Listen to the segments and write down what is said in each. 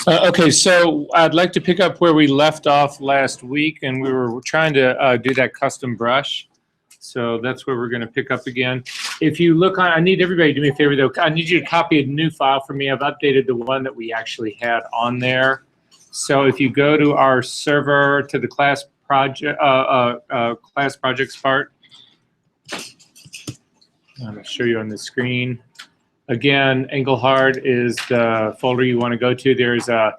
Okay, so I'd like to pick up where we left off last week, and we were trying to do that custom brush. So that's where we're going to pick up again. If you look on, I need everybody to do me a favor though. I need you to copy a new file for me. I've updated the one that we actually had on there. So if you go to our server, to the class project, class projects part, I'm going to show you on the screen. Again, Engelhard is the folder you want to go to. There's a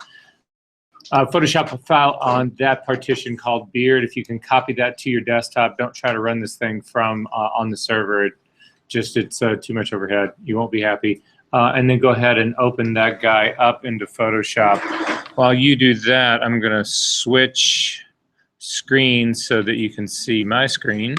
Photoshop file on that partition called Beard. If you can copy that to your desktop, don't try to run this thing from on the server. It's too much overhead. You won't be happy. And then go ahead and open that guy up into Photoshop. While you do that, I'm going to switch screens so that you can see my screen.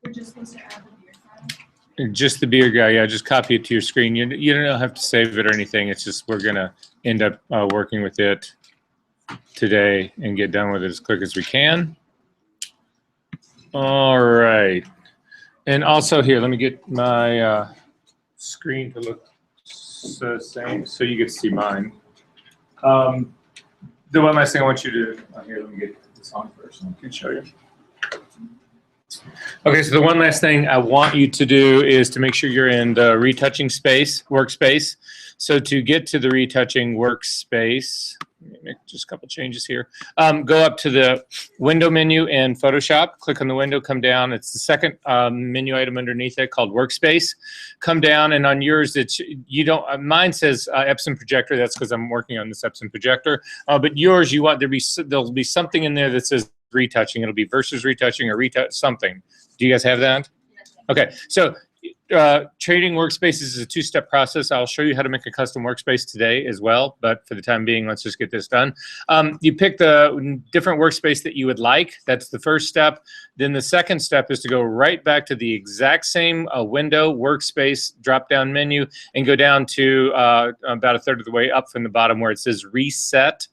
We're just supposed to add the beard file? Just the beard guy, yeah, just copy it to your screen. You don't have to save it or anything. It's just we're going to end up working with it today and get done with it as quick as we can. All right. And also here, let me get my screen to look the same so you get to see mine. The one last thing I want you to, here, let me get this on first and I can show you. Okay, so the one last thing I want you to do is to make sure you're in the retouching workspace. So to get to the retouching workspace, let me make just a couple changes here. Go up to the window menu in Photoshop, click on the window, come down. It's the second menu item underneath it called workspace. Come down, and on yours, mine says Epson projector. That's because I'm working on this Epson projector. But yours, there'll be something in there that says retouching. It'll be versus retouching or retouch something. Do you guys have that? Yes. Okay, so trading workspaces is a two-step process. I'll show you how to make a custom workspace today as well, but for the time being, let's just get this done. You pick the different workspace that you would like. That's the first step. Then the second step is to go right back to the exact same window, workspace, drop-down menu, and go down to about a third of the way up from the bottom where it says reset.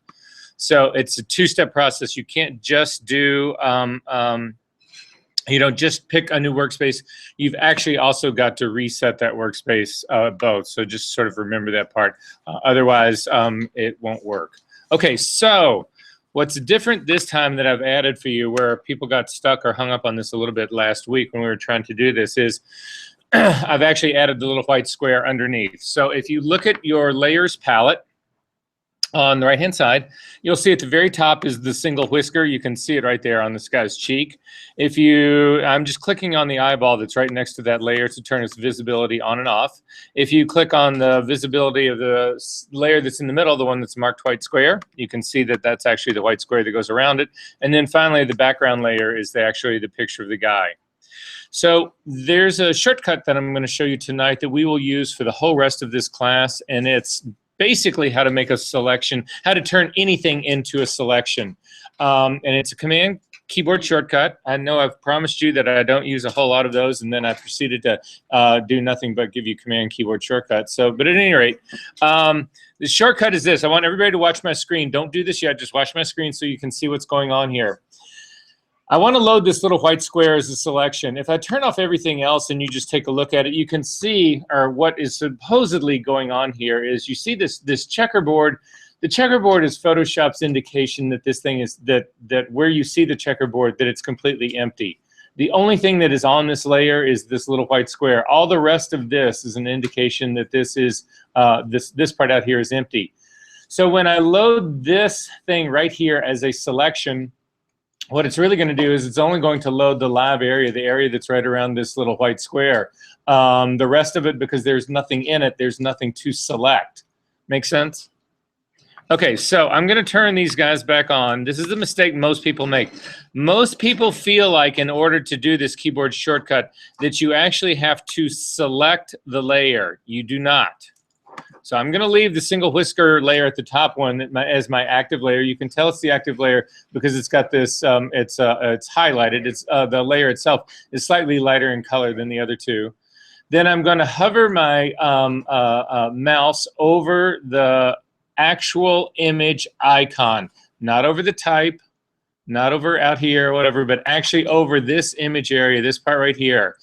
So it's a two-step process. You can't just do, you don't just pick a new workspace. You've actually also got to reset that workspace both. So just sort of remember that part. Otherwise, it won't work. Okay, so what's different this time that I've added for you where people got stuck or hung up on this a little bit last week when we were trying to do this is I've actually added the little white square underneath. So if you look at your layers palette, on the right-hand side, you'll see at the very top is the single whisker. You can see it right there on this guy's cheek. I'm just clicking on the eyeball that's right next to that layer to turn its visibility on and off. If you click on the visibility of the layer that's in the middle, the one that's marked white square, you can see that that's actually the white square that goes around it. And then finally, the background layer is actually the picture of the guy. So there's a shortcut that I'm going to show you tonight that we will use for the whole rest of this class, and it's basically how to make a selection, how to turn anything into a selection. And it's a command keyboard shortcut. I know I've promised you that I don't use a whole lot of those, and then I proceeded to do nothing but give you command keyboard shortcuts. So, but at any rate, the shortcut is this. I want everybody to watch my screen. Don't do this yet. Just watch my screen so you can see what's going on here. I want to load this little white square as a selection. If I turn off everything else and you just take a look at it, you can see, or what is supposedly going on here is you see this checkerboard. The checkerboard is Photoshop's indication that this thing is, that where you see the checkerboard, that it's completely empty. The only thing that is on this layer is this little white square. All the rest of this is an indication that this is, this part out here is empty. So when I load this thing right here as a selection, what it's really going to do is it's only going to load the live area, the area that's right around this little white square. The rest of it, because there's nothing in it, there's nothing to select. Make sense? Okay, so I'm going to turn these guys back on. This is the mistake most people make. Most people feel like in order to do this keyboard shortcut that you actually have to select the layer. You do not. So I'm going to leave the single whisker layer at the top one as my active layer. You can tell it's the active layer because it's got this, it's highlighted. It's the layer itself is slightly lighter in color than the other two. Then I'm going to hover my mouse over the actual image icon, not over the type, not over out here or whatever, but actually over this image area, this part right here.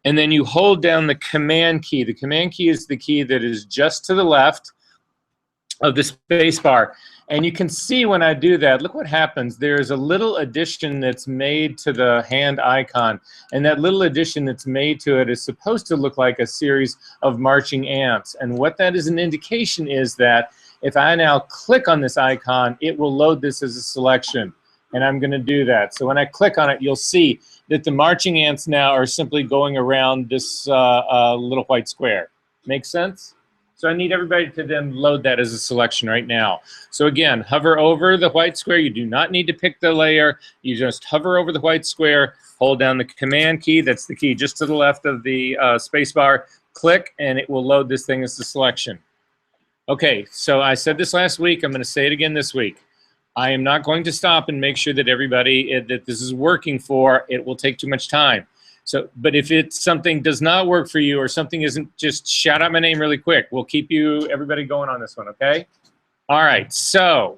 And then you hold down the command key. The command key is the key that is just to the left of the space bar. And you can see when I do that, look what happens. There's a little addition that's made to the hand icon. And that little addition that's made to it is supposed to look like a series of marching ants. And what that is an indication is that if I now click on this icon, it will load this as a selection. And I'm going to do that. So when I click on it, you'll see that the marching ants now are simply going around this little white square. Make sense? So I need everybody to then load that as a selection right now. So again, hover over the white square. You do not need to pick the layer. You just hover over the white square, hold down the command key. That's the key just to the left of the space bar. Click, and it will load this thing as a selection. Okay, so I said this last week. I'm going to say it again this week. I am not going to stop and make sure that everybody that this is working for. It will take too much time. So, but if it's something does not work for you or something isn't, just shout out my name really quick. We'll keep everybody going on this one, okay? All right, so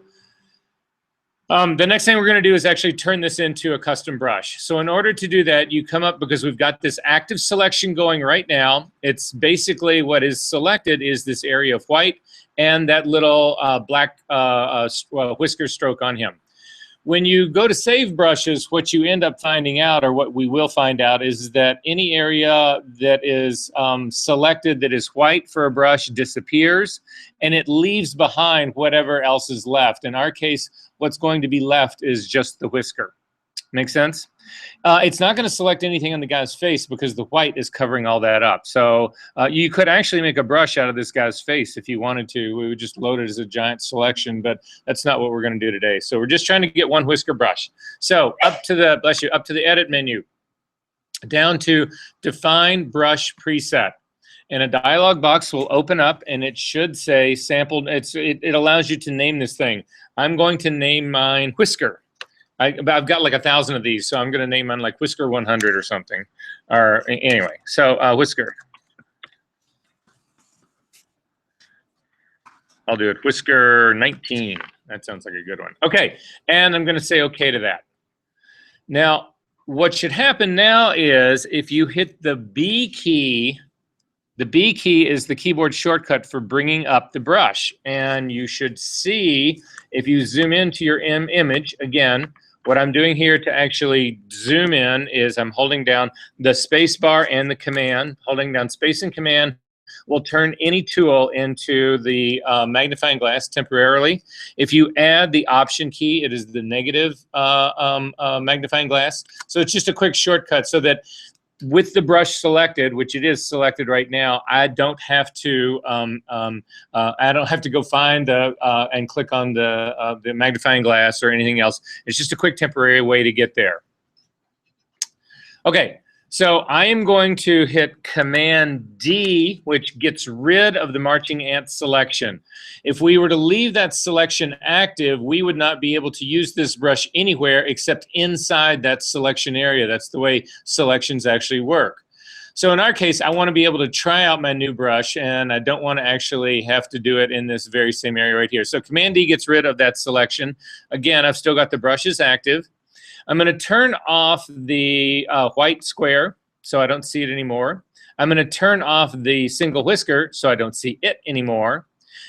the next thing we're going to do is actually turn this into a custom brush. So in order to do that, you come up, because we've got this active selection going right now. It's basically what is selected is this area of white and that little black whisker stroke on him. When you go to save brushes, what you end up finding out, or what we will find out, is that any area that is selected that is white for a brush disappears, and it leaves behind whatever else is left. In our case, what's going to be left is just the whisker. Make sense? It's not going to select anything on the guy's face because the white is covering all that up. So you could actually make a brush out of this guy's face if you wanted to. We would just load it as a giant selection, but that's not what we're going to do today. So we're just trying to get one whisker brush. So up to the, bless you, up to the edit menu, down to define brush preset. And a dialog box will open up, and it should say sampled. It allows you to name this thing. I'm going to name mine Whisker. I've got like 1,000 of these, so I'm going to name mine like Whisker 100 or something. Or anyway, so Whisker. I'll do it. Whisker 19. That sounds like a good one. Okay, and I'm going to say okay to that. Now, what should happen now is if you hit the B key, the B key is the keyboard shortcut for bringing up the brush. And you should see, if you zoom into your image, again, what I'm doing here to actually zoom in is I'm holding down the space bar and the command. Holding down space and command will turn any tool into the magnifying glass temporarily. If you add the option key, it is the negative magnifying glass. So it's just a quick shortcut so that with the brush selected, which it is selected right now, I don't have to go find and click on the magnifying glass or anything else. It's just a quick temporary way to get there. Okay, so I am going to hit Command D, which gets rid of the marching ant selection. If we were to leave that selection active, we would not be able to use this brush anywhere except inside that selection area. That's the way selections actually work. So in our case, I want to be able to try out my new brush, and I don't want to actually have to do it in this very same area right here. So Command D gets rid of that selection. Again, I've still got the brushes active. I'm going to turn off the white square so I don't see it anymore. I'm going to turn off the single whisker so I don't see it anymore.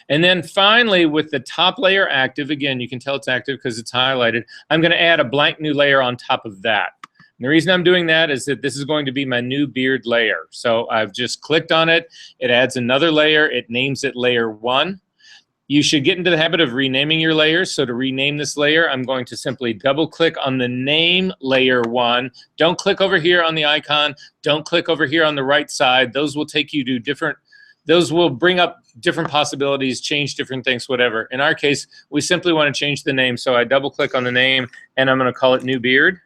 And then finally, with the top layer active, again, you can tell it's active because it's highlighted, I'm going to add a blank new layer on top of that. And the reason I'm doing that is that this is going to be my new beard layer. So I've just clicked on it. It adds another layer. It names it layer 1. You should get into the habit of renaming your layers. So to rename this layer, I'm going to simply double click on the name layer 1. Don't click over here on the icon. Don't click over here on the right side. Those will take you to different, those will bring up different possibilities, change different things, whatever. In our case, we simply want to change the name. So I double click on the name and I'm going to call it New Beard.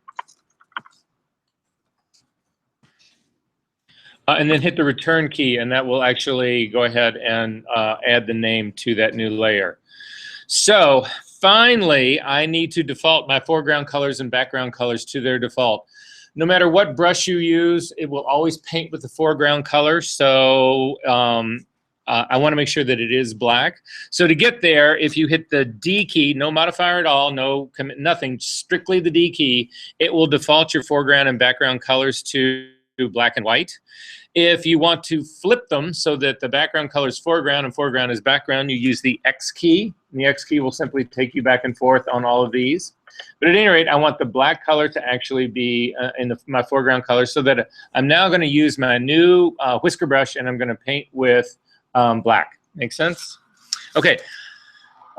And then hit the return key, and that will actually go ahead and add the name to that new layer. So finally, I need to default my foreground colors and background colors to their default. no matter what brush you use, it will always paint with the foreground color. So I want to make sure that it is black. So to get there, if you hit the D key, no modifier at all, no nothing, strictly the D key, it will default your foreground and background colors to black and white. If you want to flip them so that the background color is foreground and foreground is background, you use the X key. And the X key will simply take you back and forth on all of these. But at any rate, I want the black color to actually be in my foreground color, so that I'm now going to use my new whisker brush and I'm going to paint with black. Make sense? Okay.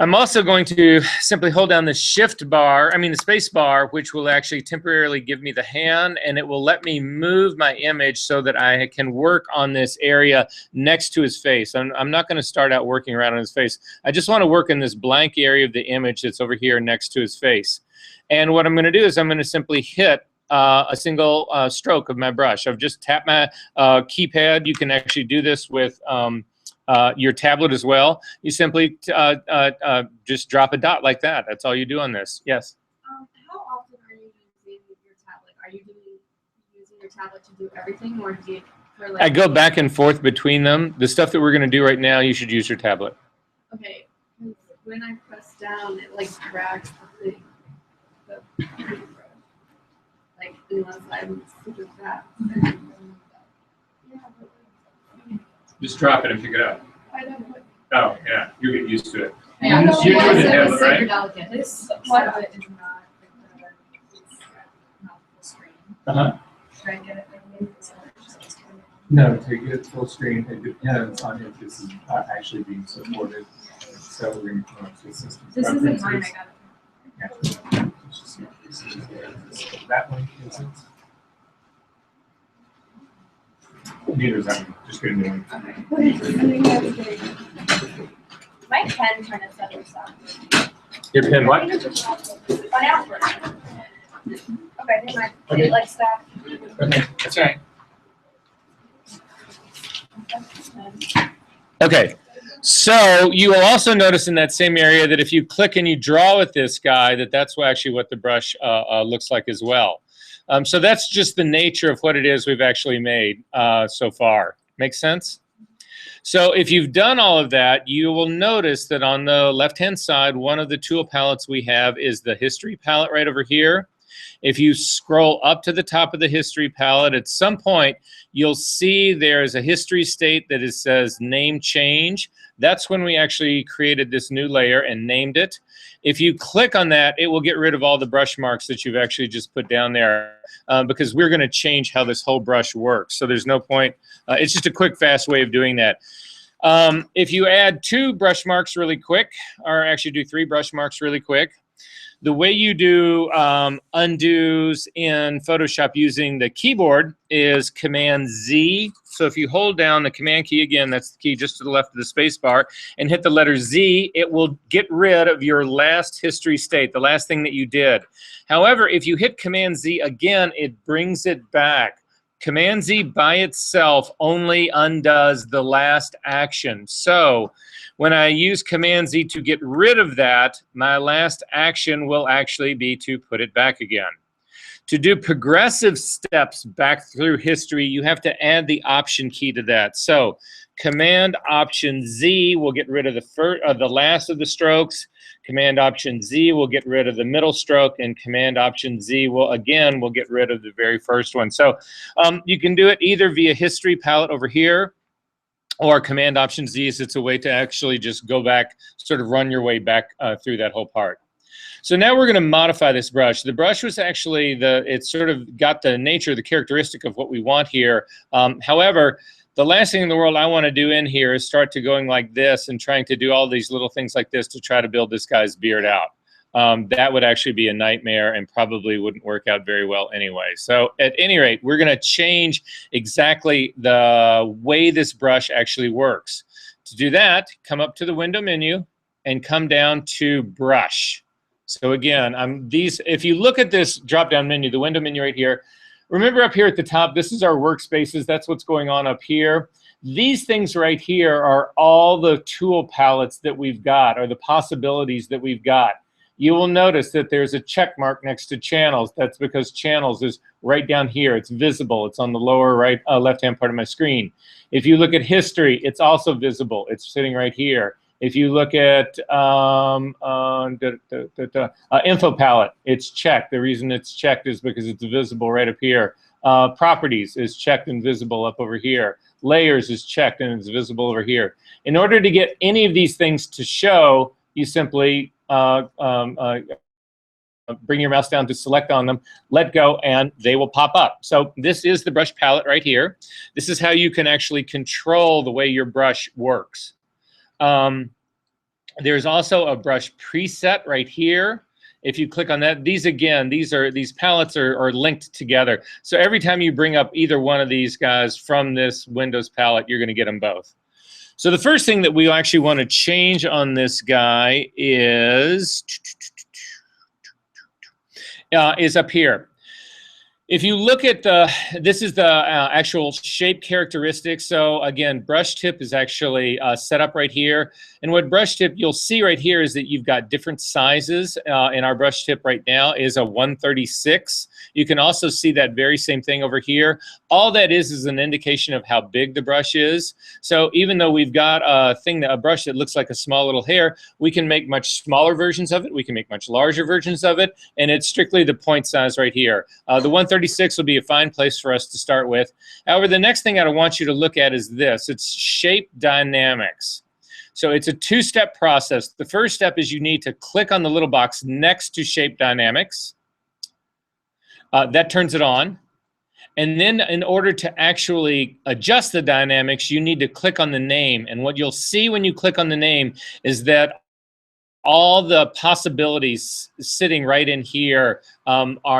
I'm also going to simply hold down the the space bar, which will actually temporarily give me the hand, and it will let me move my image so that I can work on this area next to his face. I'm not going to start out working right on his face. I just want to work in this blank area of the image that's over here next to his face. And what I'm going to do is I'm going to simply hit a single stroke of my brush. I've just tapped my keypad. You can actually do this with your tablet as well. You simply just drop a dot like that. That's all you do on this. Yes? How often are you using your tablet? Are you using your tablet to do everything, or do you, for like... I go back and forth between them. The stuff that we're going to do right now, you should use your tablet. Okay. When I press down, it like drags the thing. Like, unless I'm super fast. Just drop it and pick it up. I don't know. Oh, yeah. You get used to it. Yeah, no, You're doing the it's tablet, super right? delicate. This one of it is not full screen. Uh-huh. Should I get it like maybe this one? No, to get it full screen, it depends on if this is actually being supported. So we're going to come up to system This isn't mine, preferences. I got it. That one isn't. Neither is that one. Just get a new one. Okay. My pen kind of said stuff. Your pen what? On Alfred. Okay, never mind. Okay. It like stop. Okay, that's all right. Okay, so you will also notice in that same area that if you click and you draw with this guy, that's actually what the brush looks like as well. So that's just the nature of what it is we've actually made so far. Make sense? So if you've done all of that, you will notice that on the left-hand side, one of the tool palettes we have is the history palette right over here. If you scroll up to the top of the history palette, at some point, you'll see there's a history state that says name change. That's when we actually created this new layer and named it. If you click on that, it will get rid of all the brush marks that you've actually just put down there because we're going to change how this whole brush works. So there's no point. It's just a quick, fast way of doing that. If you add 2 brush marks really quick, or actually do 3 brush marks really quick, the way you do undos in Photoshop using the keyboard is Command-Z. So if you hold down the Command key, again, that's the key just to the left of the space bar, and hit the letter Z, it will get rid of your last history state, the last thing that you did. However, if you hit Command-Z again, it brings it back. Command-Z by itself only undoes the last action. So when I use Command-Z to get rid of that, my last action will actually be to put it back again. To do progressive steps back through history, you have to add the Option key to that. So Command-Option-Z will get rid of the last of the strokes. Command-Option-Z will get rid of the middle stroke, and Command-Option-Z will get rid of the very first one. So you can do it either via history palette over here, or Command-Option-Z is it's a way to actually just go back, sort of run your way back through that whole part. So now we're going to modify this brush. The brush was actually it's sort of got the nature, the characteristic of what we want here. However, the last thing in the world I want to do in here is start to going like this and trying to do all these little things like this to try to build this guy's beard out. That would actually be a nightmare and probably wouldn't work out very well anyway. So at any rate, we're going to change exactly the way this brush actually works. To do that, come up to the window menu and come down to brush. So again, if you look at this drop-down menu, the window menu right here, remember up here at the top, this is our workspaces. That's what's going on up here. These things right here are all the tool palettes that we've got, or the possibilities that we've got. you will notice that there's a check mark next to channels. That's because channels is right down here. It's visible. It's on the lower right, left-hand part of my screen. If you look at history, it's also visible. It's sitting right here. If you look at info palette, it's checked. The reason it's checked is because it's visible right up here. Properties is checked and visible up over here. Layers is checked and it's visible over here. In order to get any of these things to show, you simply bring your mouse down to select on them, let go, and they will pop up. So this is the brush palette right here. This is how you can actually control the way your brush works. There's also a brush preset right here. If you click on that, these palettes are linked together. So every time you bring up either one of these guys from this Windows palette, you're going to get them both. So the first thing that we actually want to change on this guy is up here. If you look at this is the actual shape characteristics. So again, brush tip is actually set up right here. And what brush tip you'll see right here is that you've got different sizes. In our brush tip right now is a 136. You can also see that very same thing over here. All that is an indication of how big the brush is. So even though we've got a brush that looks like a small little hair, we can make much smaller versions of it. We can make much larger versions of it. And it's strictly the point size right here. The 136 will be a fine place for us to start with. However, the next thing I want you to look at is this. It's shape dynamics. So it's a two-step process. The first step is you need to click on the little box next to shape dynamics. That turns it on. And then in order to actually adjust the dynamics, you need to click on the name. And what you'll see when you click on the name is that all the possibilities sitting right in here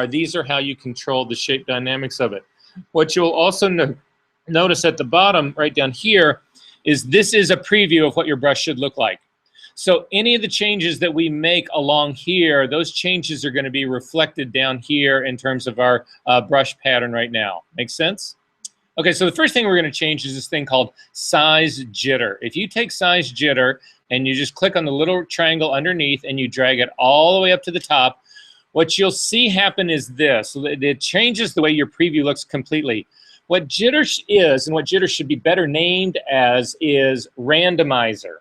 these are how you control the shape dynamics of it. What you'll also notice at the bottom right down here is this is a preview of what your brush should look like. So any of the changes that we make along here, those changes are going to be reflected down here in terms of our brush pattern right now. Make sense? Okay, so the first thing we're going to change is this thing called size jitter. If you take size jitter and you just click on the little triangle underneath and you drag it all the way up to the top, what you'll see happen is this. It changes the way your preview looks completely. What jitter is, and what jitter should be better named as, is randomizer.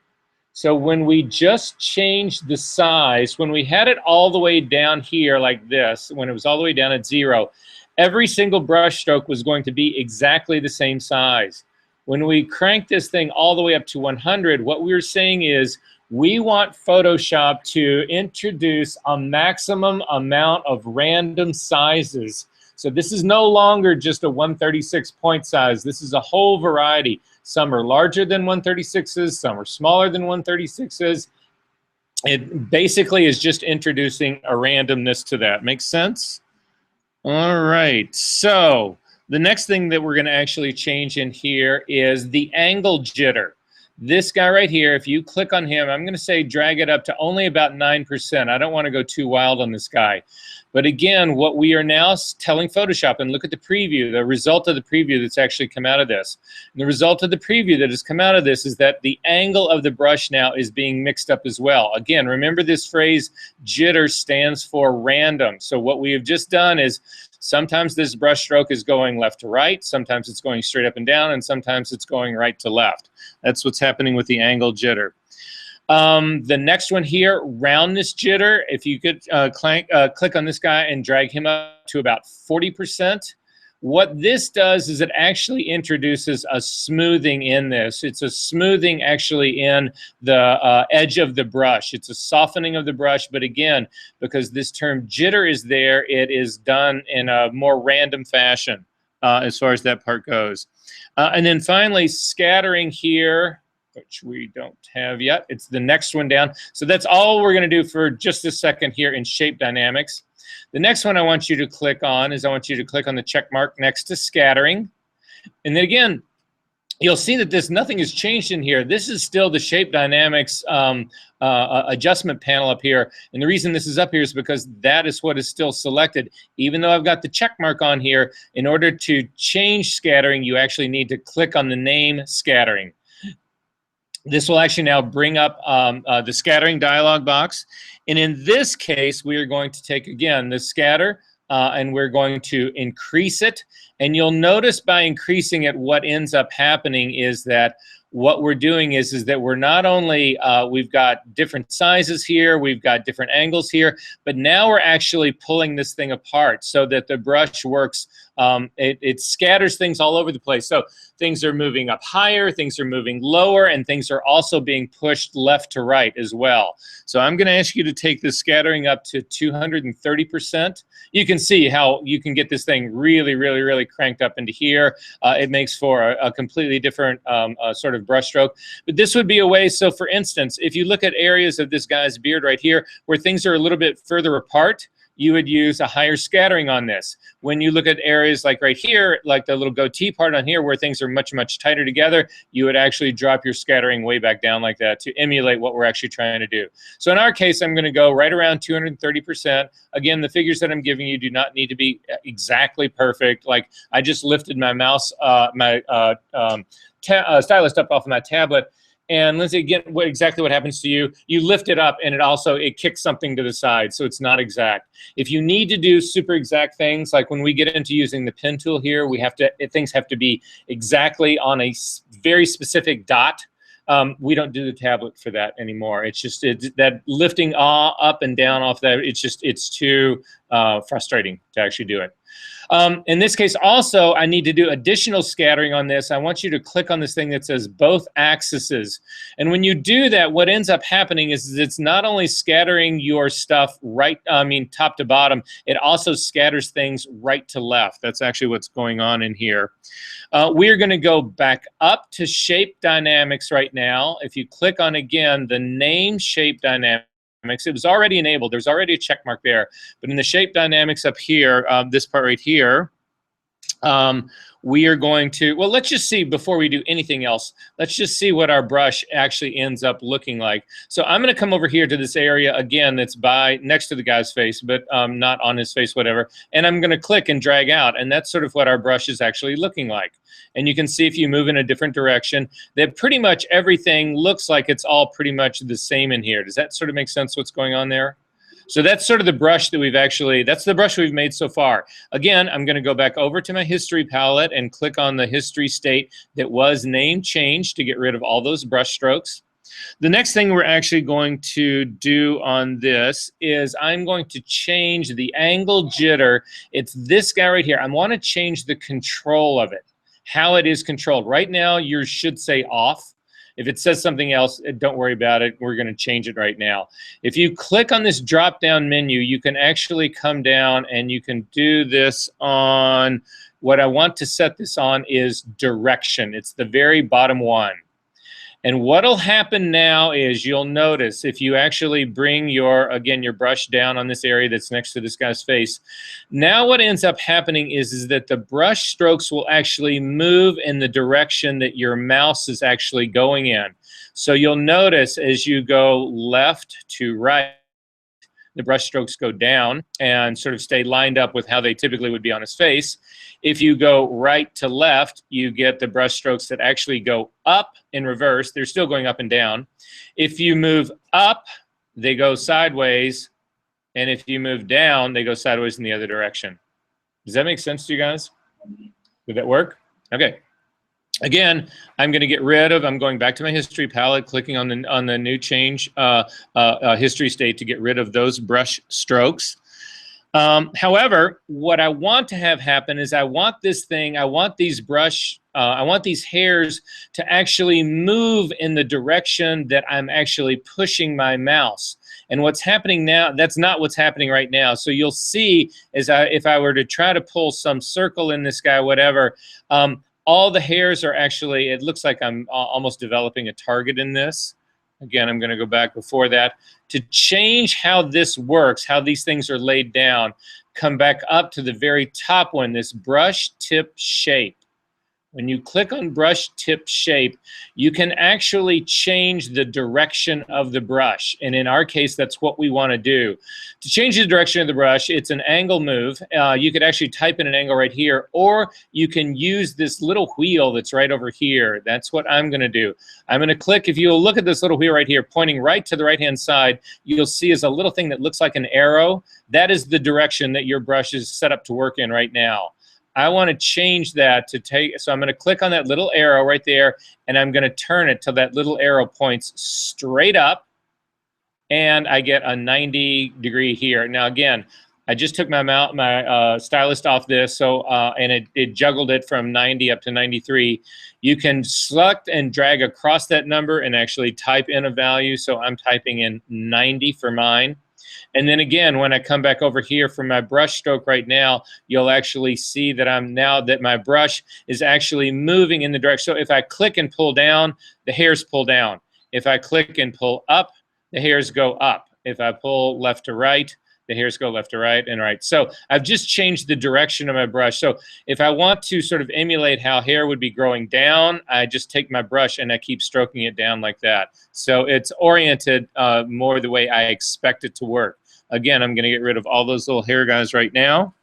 So when we just changed the size, when we had it all the way down here like this, when it was all the way down at 0, every single brush stroke was going to be exactly the same size. When we crank this thing all the way up to 100, what we're saying is we want Photoshop to introduce a maximum amount of random sizes. So this is no longer just a 136 point size. This is a whole variety. Some are larger than 136s, some are smaller than 136s. It basically is just introducing a randomness to that. Makes sense? All right, so the next thing that we're going to actually change in here is the angle jitter. This guy right here, if you click on him, I'm going to say drag it up to only about 9%. I don't want to go too wild on this guy. But again, what we are now telling Photoshop, and look at the preview, the result of the preview that's actually come out of this. And the result of the preview that has come out of this is that the angle of the brush now is being mixed up as well. Again, remember this phrase, jitter stands for random. So what we have just done is sometimes this brush stroke is going left to right, sometimes it's going straight up and down, and sometimes it's going right to left. That's what's happening with the angle jitter. The next one here, roundness jitter, if you could click on this guy and drag him up to about 40%. What this does is it actually introduces a smoothing in this. It's a smoothing actually in the edge of the brush. It's a softening of the brush, but again, because this term jitter is there, it is done in a more random fashion as far as that part goes. And then finally, scattering here, which we don't have yet. It's the next one down. So that's all we're going to do for just a second here in shape dynamics. The next one I want you to click on is I want you to click on the check mark next to scattering. And then again, you'll see that nothing has changed in here. This is still the shape dynamics adjustment panel up here. And the reason this is up here is because that is what is still selected. Even though I've got the check mark on here, in order to change scattering, you actually need to click on the name scattering. This will actually now bring up the scattering dialog box. And in this case, we are going to take, again, the scatter, and we're going to increase it. And you'll notice by increasing it, what ends up happening is that what we're doing is that we're not only, we've got different sizes here, we've got different angles here, but now we're actually pulling this thing apart so that the brush works, it scatters things all over the place. So things are moving up higher, things are moving lower, and things are also being pushed left to right as well. So I'm gonna ask you to take the scattering up to 230%. You can see how you can get this thing really, really, really cranked up into here. It makes for a completely different sort of brush stroke. But this would be a way, so for instance, if you look at areas of this guy's beard right here where things are a little bit further apart, you would use a higher scattering on this. When you look at areas like right here, like the little goatee part on here where things are much, much tighter together, you would actually drop your scattering way back down like that to emulate what we're actually trying to do. So in our case, I'm gonna go right around 230%. Again, the figures that I'm giving you do not need to be exactly perfect. Like I just lifted my mouse, stylus up off of my tablet. And Lindsay, again, exactly what happens to you, you lift it up and it kicks something to the side, so it's not exact. If you need to do super exact things, like when we get into using the pen tool here, things have to be exactly on a very specific dot. We don't do the tablet for that anymore. It's just that lifting up and down off that, it's too frustrating to actually do it. In this case also, I need to do additional scattering on this. I want you to click on this thing that says both axes. And when you do that, what ends up happening is it's not only scattering your stuff top to bottom, it also scatters things right to left. That's actually what's going on in here. We are going to go back up to shape dynamics right now. If you click on, again, the name shape dynamics, it was already enabled. There's already a check mark there. But in the shape dynamics up here, this part right here, we are going to, well, let's just see before we do anything else. Let's just see what our brush actually ends up looking like. So I'm going to come over here to this area again that's next to the guy's face, but not on his face, whatever. And I'm going to click and drag out. And that's sort of what our brush is actually looking like. And you can see if you move in a different direction that pretty much everything looks like it's all pretty much the same in here. Does that sort of make sense what's going on there? So that's sort of the brush that that's the brush we've made so far. Again, I'm going to go back over to my history palette and click on the history state that was name changed to get rid of all those brush strokes. The next thing we're actually going to do on this is I'm going to change the angle jitter. It's this guy right here. I want to change the control of it, how it is controlled. Right now, yours should say off. If it says something else, don't worry about it. We're going to change it right now. If you click on this drop-down menu, you can actually come down and you can do this on, what I want to set this on is direction. It's the very bottom one. And what'll happen now is you'll notice if you actually bring your brush down on this area that's next to this guy's face, now what ends up happening is that the brush strokes will actually move in the direction that your mouse is actually going in. So you'll notice as you go left to right, the brush strokes go down and sort of stay lined up with how they typically would be on his face. If you go right to left, you get the brush strokes that actually go up in reverse. They're still going up and down. If you move up, they go sideways. And if you move down, they go sideways in the other direction. Does that make sense to you guys? Did that work? Okay. Again, I'm going to get rid of, I'm going back to my history palette, clicking on the new change history state to get rid of those brush strokes. However, what I want to have happen is I want these hairs to actually move in the direction that I'm actually pushing my mouse. And what's happening now, that's not what's happening right now. So you'll see if I were to try to pull some circle in this guy, whatever, all the hairs are actually, it looks like I'm almost developing a target in this. Again, I'm going to go back before that. To change how this works, how these things are laid down, come back up to the very top one, this brush tip shape. when you click on brush tip shape, you can actually change the direction of the brush. And in our case, that's what we want to do. To change the direction of the brush, it's an angle move. You could actually type in an angle right here, or you can use this little wheel that's right over here. That's what I'm going to do. I'm going to click. If you'll look at this little wheel right here, pointing right to the right-hand side, you'll see is a little thing that looks like an arrow. That is the direction that your brush is set up to work in right now. I want to change that to take, so I'm going to click on that little arrow right there, and I'm going to turn it till that little arrow points straight up, and I get a 90-degree here. Now again, I just took my stylus off this, so and it juggled it from 90 up to 93. You can select and drag across that number and actually type in a value. So I'm typing in 90 for mine. And then again, when I come back over here for my brush stroke right now, you'll actually see that now that my brush is actually moving in the direction. So if I click and pull down, the hairs pull down. If I click and pull up, the hairs go up. If I pull left to right, the hairs go left to right and right. So I've just changed the direction of my brush. So if I want to sort of emulate how hair would be growing down, I just take my brush and I keep stroking it down like that. So it's oriented more the way I expect it to work. Again, I'm going to get rid of all those little hair guys right now.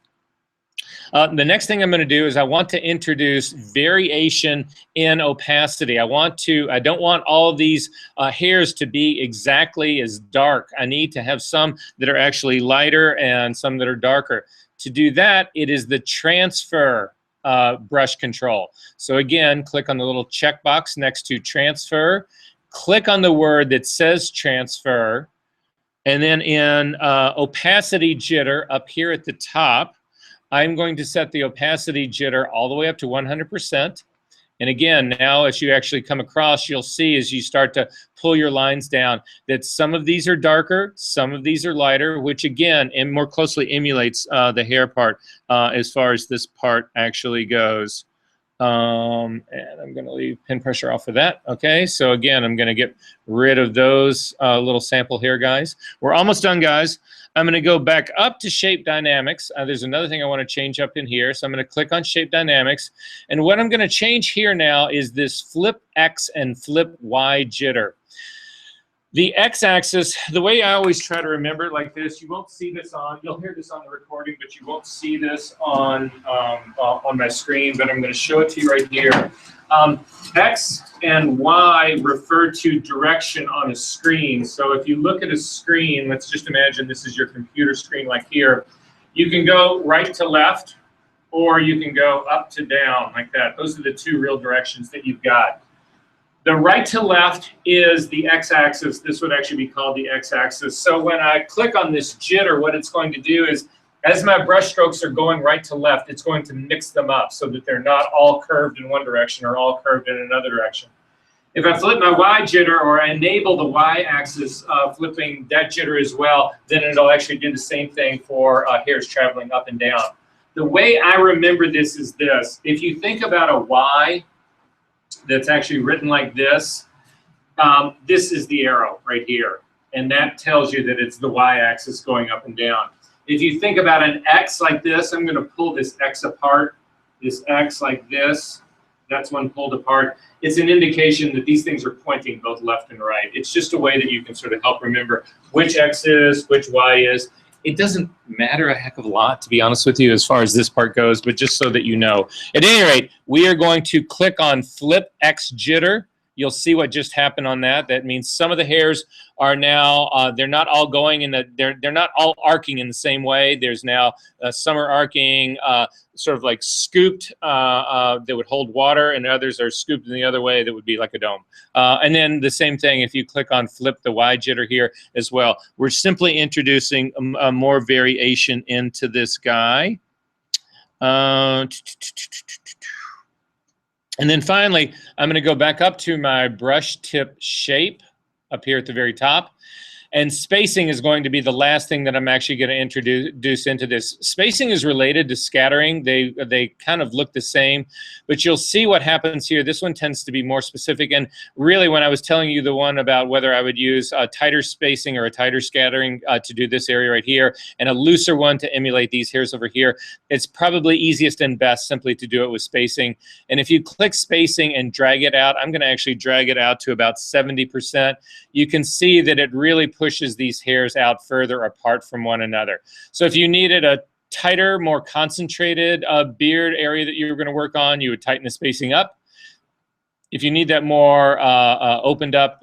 The next thing I'm going to do is I want to introduce variation in opacity. I don't want all of these hairs to be exactly as dark. I need to have some that are actually lighter and some that are darker. To do that, it is the transfer brush control. So again, click on the little checkbox next to transfer. Click on the word that says transfer. And then in opacity jitter up here at the top, I'm going to set the opacity jitter all the way up to 100%. And again, now as you actually come across, you'll see as you start to pull your lines down that some of these are darker, some of these are lighter, which again, and more closely emulates the hair part as far as this part actually goes. And I'm going to leave pin pressure off of that. Okay, so again, I'm going to get rid of those little sample hair guys. We're almost done, guys. I'm going to go back up to Shape Dynamics. There's another thing I want to change up in here. So I'm going to click on Shape Dynamics. And what I'm going to change here now is this Flip X and Flip Y jitter. The x-axis, the way I always try to remember it like this, you won't see this you'll hear this on the recording, but you won't see this on my screen, but I'm going to show it to you right here. X and Y refer to direction on a screen. So if you look at a screen, let's just imagine this is your computer screen like here. You can go right to left, or you can go up to down like that. Those are the two real directions that you've got. The right to left is the x-axis. This would actually be called the x-axis. So when I click on this jitter, what it's going to do is, as my brush strokes are going right to left, it's going to mix them up so that they're not all curved in one direction or all curved in another direction. If I flip my Y jitter, or I enable the Y-axis flipping that jitter as well, then it'll actually do the same thing for hairs traveling up and down. The way I remember this is this. If you think about a Y that's actually written like this, this is the arrow right here. And that tells you that it's the Y-axis going up and down. If you think about an X like this, I'm going to pull this X apart. This X like this, that's one pulled apart. It's an indication that these things are pointing both left and right. It's just a way that you can sort of help remember which X is, which Y is. It doesn't matter a heck of a lot, to be honest with you, as far as this part goes, but just so that you know. At any rate, we are going to click on Flip X Jitter. You'll see what just happened on that. That means some of the hairs are now, they're not all going in the, they're not all arcing in the same way. There's now some are arcing sort of like scooped that would hold water, and others are scooped in the other way that would be like a dome. And then the same thing if you click on Flip the Y Jitter here as well. We're simply introducing more variation into this guy. And then finally, I'm going to go back up to my brush tip shape up here at the very top. And spacing is going to be the last thing that I'm actually going to introduce into this. Spacing is related to scattering. They kind of look the same, but you'll see what happens here. This one tends to be more specific. And really, when I was telling you the one about whether I would use a tighter spacing or a tighter scattering to do this area right here, and a looser one to emulate these hairs over here, it's probably easiest and best simply to do it with spacing. And if you click spacing and drag it out, I'm going to actually drag it out to about 70%. You can see that it really pushes these hairs out further apart from one another. So if you needed a tighter, more concentrated beard area that you were going to work on, you would tighten the spacing up. If you need that more opened up,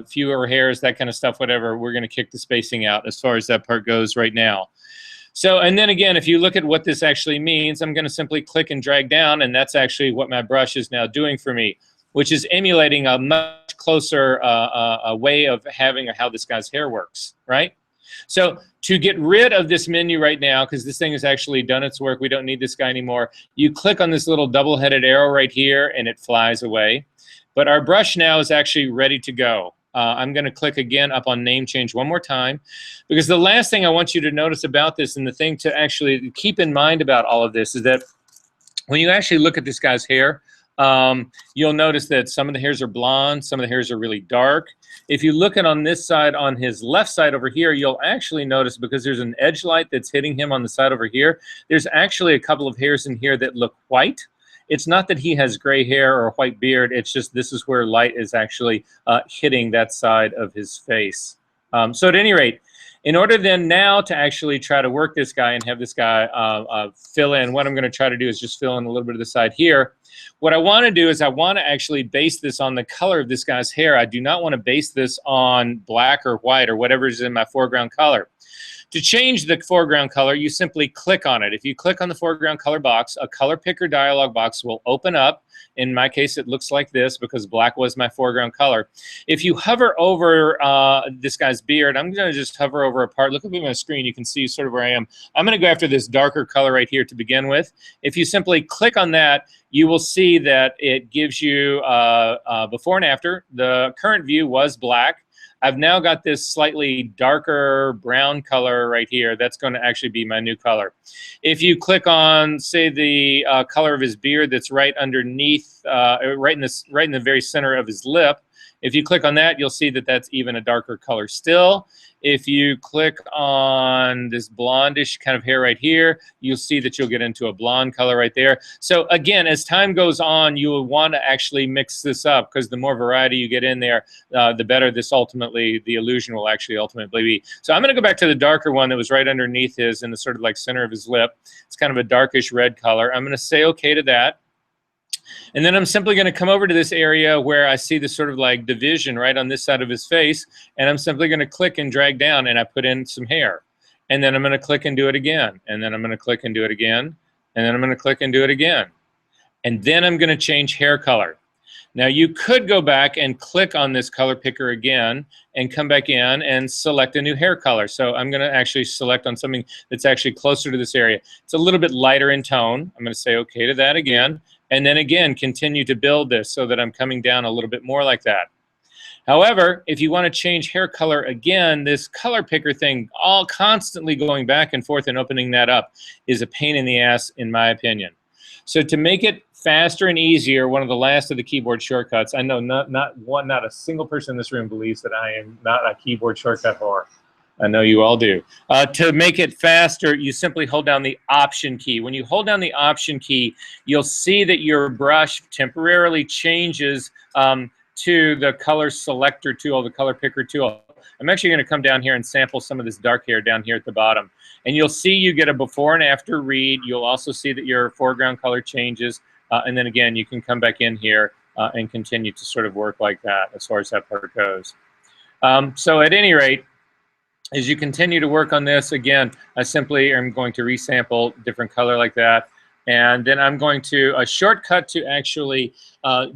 fewer hairs, that kind of stuff, whatever, we're going to kick the spacing out as far as that part goes right now. So, and then again, if you look at what this actually means, I'm going to simply click and drag down, and that's actually what my brush is now doing for me, which is emulating a much closer a way of having how this guy's hair works, right? So to get rid of this menu right now, because this thing has actually done its work, we don't need this guy anymore, you click on this little double-headed arrow right here, and it flies away. But our brush now is actually ready to go. I'm going to click again up on name change one more time, because the last thing I want you to notice about this, and the thing to actually keep in mind about all of this, is that when you actually look at this guy's hair, you'll notice that some of the hairs are blonde, some of the hairs are really dark. If you look at on this side, on his left side over here, you'll actually notice, because there's an edge light that's hitting him on the side over here, there's actually a couple of hairs in here that look white. It's not that he has gray hair or a white beard, it's just this is where light is actually hitting that side of his face. So at any rate, in order then now to actually try to work this guy and have this guy fill in, what I'm going to try to do is just fill in a little bit of the side here. What I want to do is I want to actually base this on the color of this guy's hair. I do not want to base this on black or white or whatever is in my foreground color. To change the foreground color, you simply click on it. If you click on the foreground color box, a color picker dialog box will open up. In my case, it looks like this because black was my foreground color. If you hover over this guy's beard, I'm going to just hover over a part. Look up at my screen. You can see sort of where I am. I'm going to go after this darker color right here to begin with. If you simply click on that, you will see that it gives you before and after. The current view was black. I've now got this slightly darker brown color right here. That's going to actually be my new color. If you click on, say, the color of his beard that's right underneath, right in the very center of his lip, if you click on that, you'll see that that's even a darker color still. If you click on this blondish kind of hair right here, you'll see that you'll get into a blonde color right there. So again, as time goes on, you will want to actually mix this up, because the more variety you get in there, the better this ultimately, the illusion will actually ultimately be. So I'm going to go back to the darker one that was right underneath his, in the sort of like center of his lip. It's kind of a darkish red color. I'm going to say okay to that. And then I'm simply going to come over to this area where I see this sort of like division right on this side of his face, and I'm simply going to click and drag down, and I put in some hair. And then I'm going to click and do it again. And then I'm going to click and do it again. And then I'm going to click and do it again. And then I'm going to change hair color. Now you could go back and click on this color picker again and come back in and select a new hair color. So I'm going to actually select on something that's actually closer to this area. It's a little bit lighter in tone. I'm going to say okay to that again. And then again, continue to build this so that I'm coming down a little bit more like that. However, if you want to change hair color again, this color picker thing, all constantly going back and forth and opening that up, is a pain in the ass, in my opinion. So to make it faster and easier, one of the last of the keyboard shortcuts, I know not a single person in this room believes that I am not a keyboard shortcut whore. I know you all do. To make it faster, you simply hold down the Option key. When you hold down the Option key, you'll see that your brush temporarily changes to the color selector tool, the color picker tool. I'm actually going to come down here and sample some of this dark hair down here at the bottom. And you'll see you get a before and after read. You'll also see that your foreground color changes. And then again, you can come back in here and continue to sort of work like that as far as that part goes. So at any rate, as you continue to work on this, again, I simply am going to resample different color like that. And then I'm going to, a shortcut to actually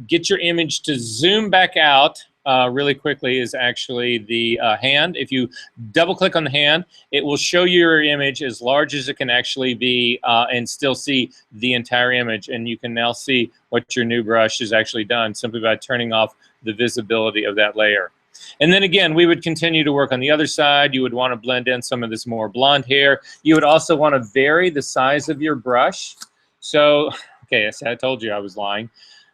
get your image to zoom back out really quickly is actually the hand. If you double click on the hand, it will show you your image as large as it can actually be and still see the entire image. And you can now see what your new brush has actually done simply by turning off the visibility of that layer. And then again, we would continue to work on the other side. You would want to blend in some of this more blonde hair. You would also want to vary the size of your brush. So, okay, I told you I was lying.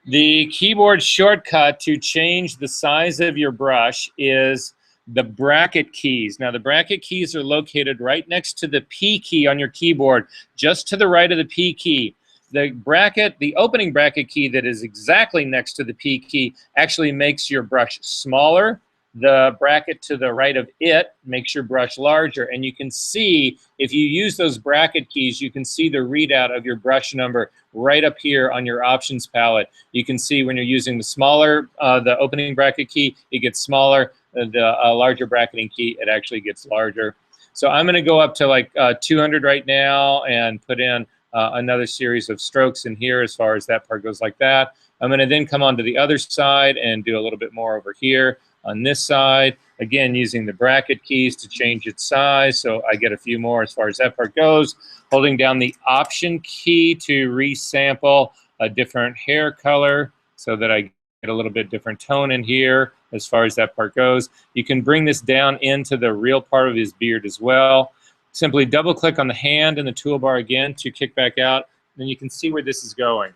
The keyboard shortcut to change the size of your brush is the bracket keys. Now, the bracket keys are located right next to the P key on your keyboard, just to the right of the P key. The bracket, the opening bracket key that is exactly next to the P key actually makes your brush smaller. The bracket to the right of it makes your brush larger. And you can see, if you use those bracket keys, you can see the readout of your brush number right up here on your options palette. You can see when you're using the smaller, the opening bracket key, it gets smaller. The larger bracketing key, it actually gets larger. So I'm going to go up to like 200 right now and put in another series of strokes in here as far as that part goes like that. I'm going to then come on to the other side and do a little bit more over here on this side. Again, using the bracket keys to change its size, so I get a few more as far as that part goes. Holding down the option key to resample a different hair color so that I get a little bit different tone in here as far as that part goes. You can bring this down into the real part of his beard as well. Simply double click on the hand in the toolbar again to kick back out. Then you can see where this is going.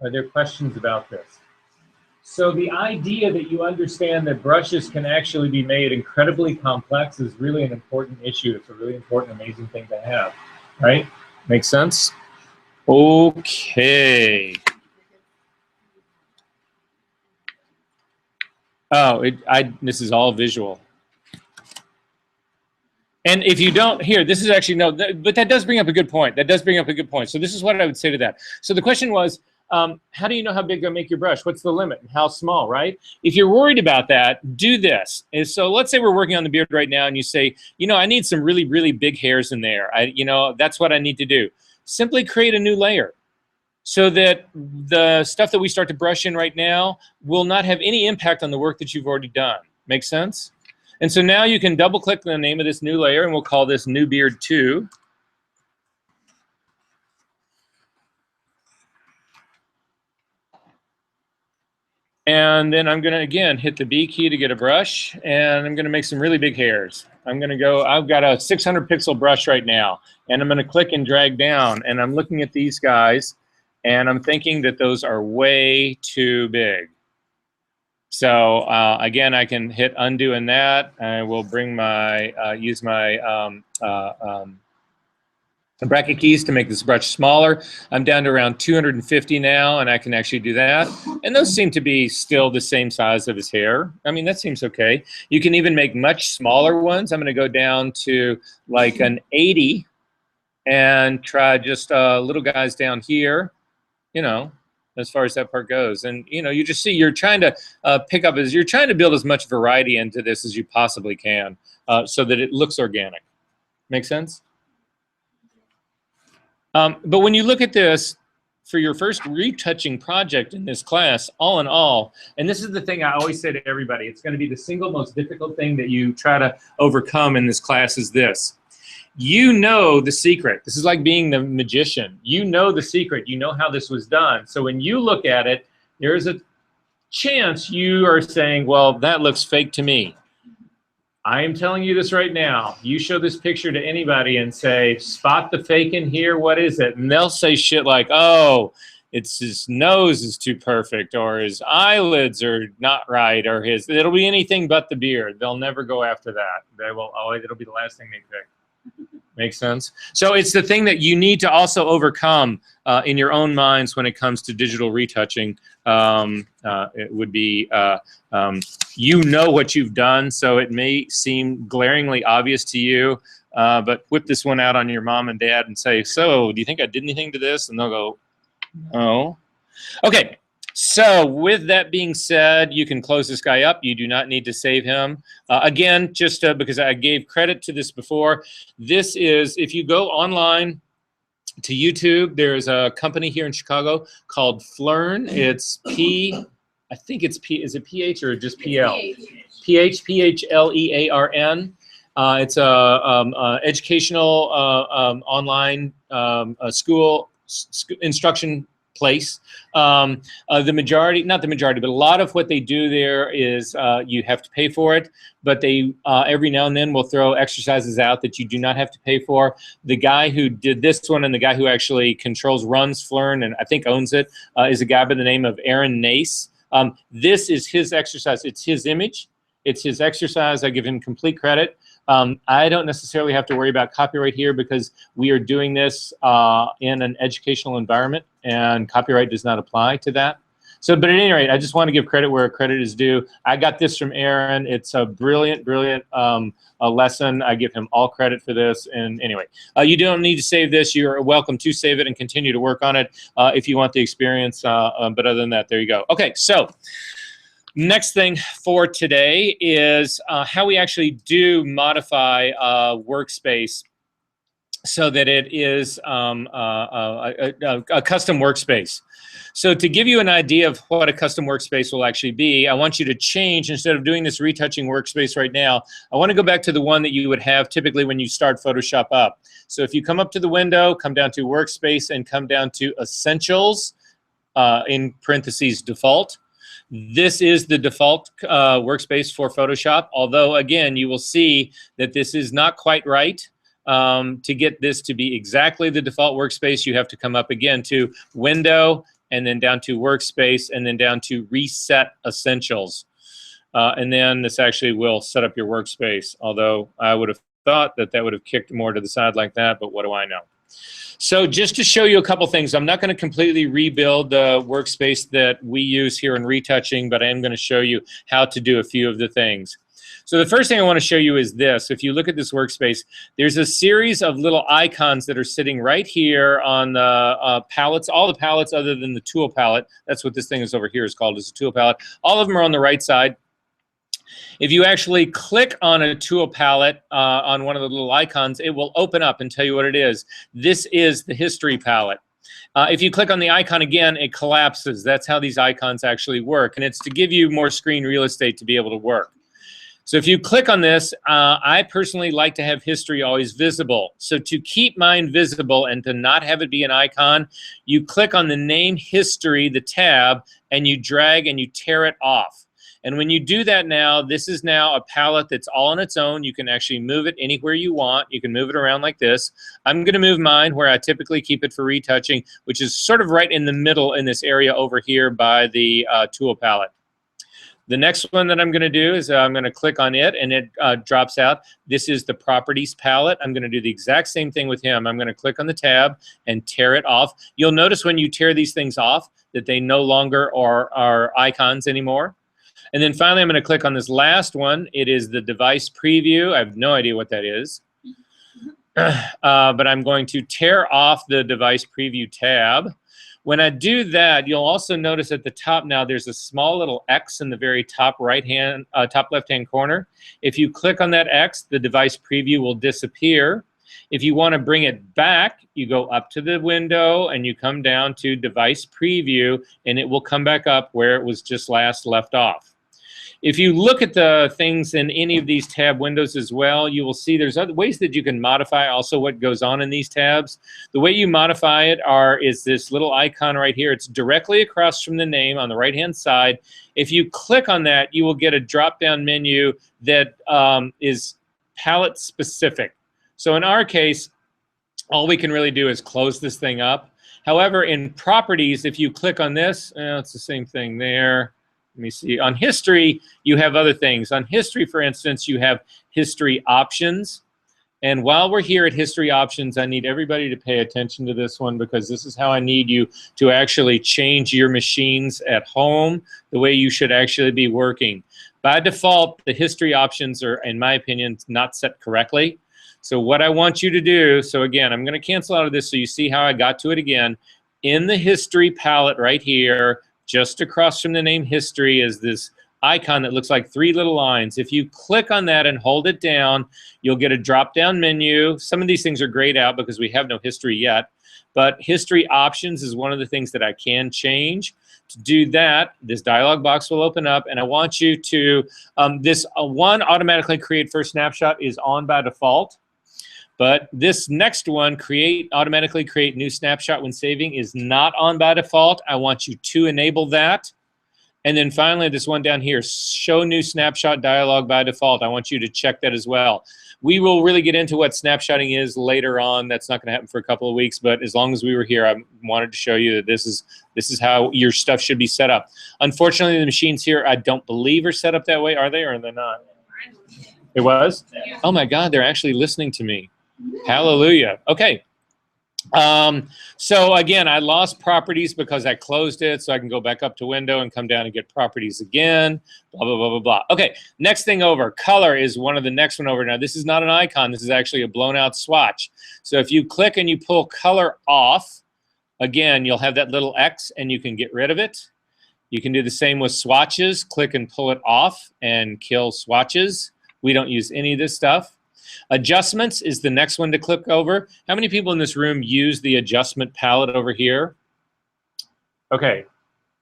Are there questions about this? So the idea that you understand that brushes can actually be made incredibly complex is really an important issue. It's a really important, amazing thing to have, right? Make sense? Okay. Oh, this is all visual. And if you don't, here, this is actually, no, but that does bring up a good point. That does bring up a good point. So this is what I would say to that. So the question was, how do you know how big to make your brush? What's the limit and how small, right? If you're worried about that, do this. And so let's say we're working on the beard right now and you say, you know, I need some really, really big hairs in there. You know, that's what I need to do. Simply create a new layer so that the stuff that we start to brush in right now will not have any impact on the work that you've already done. Make sense? And so now you can double click the name of this new layer and we'll call this New Beard 2. And then I'm going to, again, hit the B key to get a brush, and I'm going to make some really big hairs. I'm going to go, I've got a 600 pixel brush right now, and I'm going to click and drag down, and I'm looking at these guys, and I'm thinking that those are way too big. So again, I can hit undo in that. I will bring my, use my bracket keys to make this brush smaller. I'm down to around 250 now, and I can actually do that. And those seem to be still the same size of his hair. I mean, that seems okay. You can even make much smaller ones. I'm going to go down to like an 80 and try just little guys down here, you know, as far as that part goes. And, you know, you just see you're trying to pick up, you're trying to build as much variety into this as you possibly can so that it looks organic. Make sense? But when you look at this, for your first retouching project in this class, all in all, and this is the thing I always say to everybody, it's going to be the single most difficult thing that you try to overcome in this class is this. You know the secret. This is like being the magician. You know the secret. You know how this was done. So when you look at it, there's a chance you are saying, well, that looks fake to me. I am telling you this right now. You show this picture to anybody and say, spot the fake in here, what is it? And they'll say shit like, oh, it's his nose is too perfect, or his eyelids are not right, or it'll be anything but the beard. They'll never go after that. They will, oh, it'll be the last thing they pick. Makes sense? So it's the thing that you need to also overcome in your own minds when it comes to digital retouching. It would be, you know what you've done, so it may seem glaringly obvious to you, but whip this one out on your mom and dad and say, so, do you think I did anything to this? And they'll go, no. Okay. So with that being said, you can close this guy up. You do not need to save him. Again, just because I gave credit to this before, this is, if you go online to YouTube, there's a company here in Chicago called Phlearn. It's I think it's is it PH or just PL? PH, PHLEARN. It's a educational online school instruction place. The majority, not the majority, but a lot of what they do there is you have to pay for it, but they every now and then will throw exercises out that you do not have to pay for. The guy who did this one and the guy who actually runs Flurn and I think owns it is a guy by the name of Aaron Nace. This is his exercise. It's his image. It's his exercise. I give him complete credit. I don't necessarily have to worry about copyright here because we are doing this in an educational environment and copyright does not apply to that. So, but at any rate, I just want to give credit where credit is due. I got this from Aaron. It's a brilliant, brilliant lesson. I give him all credit for this. And anyway, you don't need to save this. You're welcome to save it and continue to work on it if you want the experience. But other than that, there you go. Okay, so next thing for today is how we actually do modify workspace so that it is a custom workspace. So to give you an idea of what a custom workspace will actually be, I want you to change, instead of doing this retouching workspace right now, I want to go back to the one that you would have typically when you start Photoshop up. So if you come up to the window, come down to workspace and come down to essentials, in parentheses default. This is the default workspace for Photoshop, although again, you will see that this is not quite right. To get this to be exactly the default workspace, you have to come up again to Window, and then down to Workspace, and then down to Reset Essentials. And then this actually will set up your workspace, although I would have thought that that would have kicked more to the side like that, but what do I know? So just to show you a couple things, I'm not going to completely rebuild the workspace that we use here in retouching, but I am going to show you how to do a few of the things. So the first thing I want to show you is this. If you look at this workspace, there's a series of little icons that are sitting right here on the palettes, all the palettes other than the tool palette. That's what this thing is over here is called, is a tool palette. All of them are on the right side. If you actually click on a tool palette on one of the little icons, it will open up and tell you what it is. This is the history palette. If you click on the icon again, it collapses. That's how these icons actually work. And it's to give you more screen real estate to be able to work. So if you click on this, I personally like to have history always visible. So to keep mine visible and to not have it be an icon, you click on the name history, the tab, and you drag and you tear it off. And when you do that now, this is now a palette that's all on its own. You can actually move it anywhere you want. You can move it around like this. I'm going to move mine where I typically keep it for retouching, which is sort of right in the middle in this area over here by the tool palette. The next one that I'm going to do is I'm going to click on it, and it drops out. This is the properties palette. I'm going to do the exact same thing with him. I'm going to click on the tab and tear it off. You'll notice when you tear these things off that they no longer are icons anymore. And then finally, I'm going to click on this last one. It is the device preview. I have no idea what that is. But I'm going to tear off the device preview tab. When I do that, you'll also notice at the top now there's a small little X in the very top left-hand corner. If you click on that X, the device preview will disappear. If you want to bring it back, you go up to the window and you come down to device preview, and it will come back up where it was just last left off. If you look at the things in any of these tab windows as well, you will see there's other ways that you can modify also what goes on in these tabs. The way you modify it is this little icon right here. It's directly across from the name on the right-hand side. If you click on that, you will get a drop-down menu that is palette specific. So in our case, all we can really do is close this thing up. However, in properties, if you click on this, it's the same thing there. Let me see. On history, you have other things. On history, for instance, you have history options. And while we're here at history options, I need everybody to pay attention to this one because this is how I need you to actually change your machines at home the way you should actually be working. By default, the history options are, in my opinion, not set correctly. So what I want you to do, so again, I'm going to cancel out of this so you see how I got to it again. In the history palette right here, just across from the name history is this icon that looks like 3 little lines. If you click on that and hold it down, you'll get a drop-down menu. Some of these things are grayed out because we have no history yet, but history options is one of the things that I can change. To do that, this dialog box will open up, and I want you to, this one automatically create first snapshot is on by default. But this next one, automatically create new snapshot when saving, is not on by default. I want you to enable that. And then finally, this one down here, show new snapshot dialog by default. I want you to check that as well. We will really get into what snapshotting is later on. That's not going to happen for a couple of weeks, but as long as we were here, I wanted to show you that this is how your stuff should be set up. Unfortunately, the machines here, I don't believe are set up that way. Are they, or are they not? It was? Oh my God, they're actually listening to me. Hallelujah. Okay. So again, I lost properties because I closed it, so I can go back up to window and come down and get properties again, blah, blah, blah, blah, blah. Okay, next thing over, color is one of the next one over. Now, this is not an icon. This is actually a blown out swatch. So if you click and you pull color off, again, you'll have that little X and you can get rid of it. You can do the same with swatches. Click and pull it off and kill swatches. We don't use any of this stuff. Adjustments is the next one to click over. How many people in this room use the adjustment palette over here? Okay,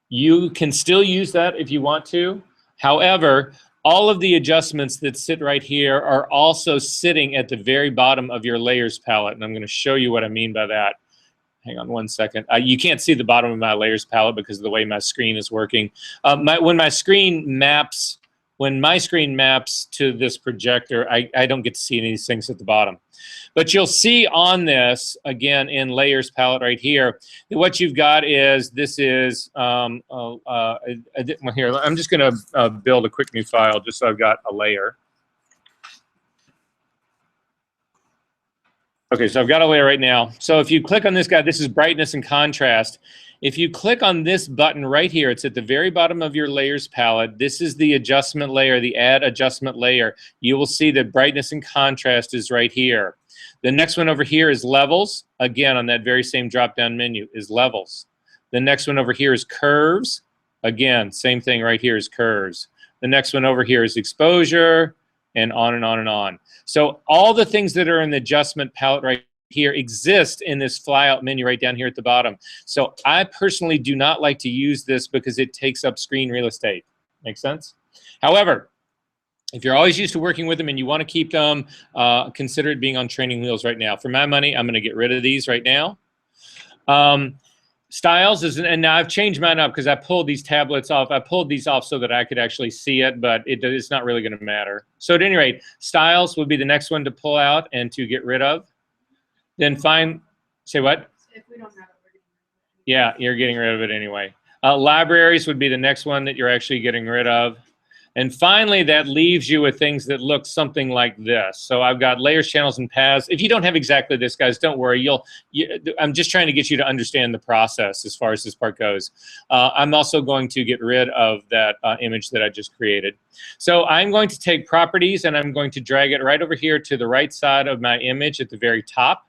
you can still use that if you want to. However, all of the adjustments that sit right here are also sitting at the very bottom of your layers palette, and I'm going to show you what I mean by that. Hang on one second. You can't see the bottom of my layers palette because of the way my screen is working. When my screen maps to this projector, I don't get to see any of these things at the bottom. But you'll see on this, again, in Layers palette right here, what you've got is, this is, here, I'm just going to build a quick new file just so I've got a layer. Okay, so I've got a layer right now. So if you click on this guy, this is brightness and contrast. If you click on this button right here, it's at the very bottom of your layers palette. This is the adjustment layer, the add adjustment layer. You will see that brightness and contrast is right here. The next one over here is levels. Again, on that very same drop-down menu is levels. The next one over here is curves. Again, same thing right here is curves. The next one over here is exposure, and on and on and on. So all the things that are in the adjustment palette right here exist in this flyout menu right down here at the bottom. So I personally do not like to use this because it takes up screen real estate. Make sense? However, if you're always used to working with them and you want to keep them, consider it being on training wheels right now. For my money, I'm going to get rid of these right now. Styles is, and now I've changed mine up because I pulled these tablets off. I pulled these off so that I could actually see it, but it's not really going to matter. So at any rate, styles would be the next one to pull out and to get rid of. Then say what? If we don't have it, we're getting rid of it. Yeah, you're getting rid of it anyway. Libraries would be the next one that you're actually getting rid of. And finally, that leaves you with things that look something like this. So I've got layers, channels, and paths. If you don't have exactly this, guys, don't worry. I'm just trying to get you to understand the process as far as this part goes. I'm also going to get rid of that image that I just created. So I'm going to take properties, and I'm going to drag it right over here to the right side of my image at the very top.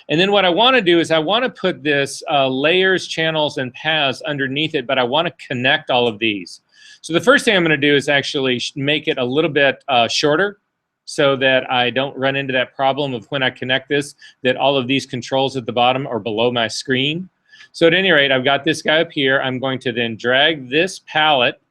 And then what I want to do is I want to put this layers, channels, and paths underneath it, but I want to connect all of these. So the first thing I'm going to do is actually make it a little bit shorter so that I don't run into that problem of when I connect this, that all of these controls at the bottom are below my screen. So at any rate, I've got this guy up here. I'm going to then drag this palette,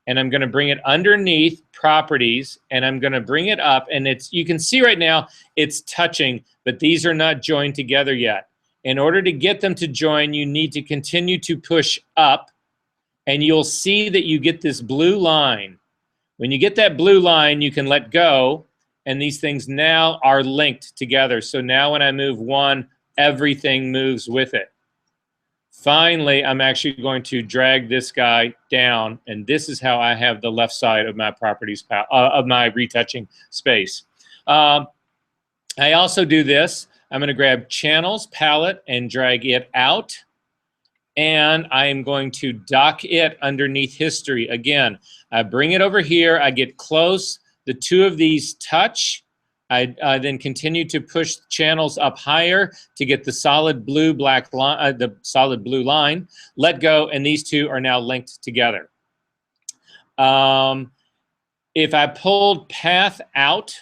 and I'm going to bring it underneath properties, and I'm going to bring it up, and you can see right now it's touching, but these are not joined together yet. In order to get them to join, you need to continue to push up, and you'll see that you get this blue line. When you get that blue line, you can let go, and these things now are linked together. So now when I move one, everything moves with it. Finally, I'm actually going to drag this guy down, and this is how I have the left side of my properties, of my retouching space. I also do this. I'm going to grab channels, palette, and drag it out. And I am going to dock it underneath history. Again, I bring it over here. I get close. The two of these touch. I then continue to push channels up higher to get the solid blue black line, the solid blue line. Let go, and these two are now linked together. If I pulled path out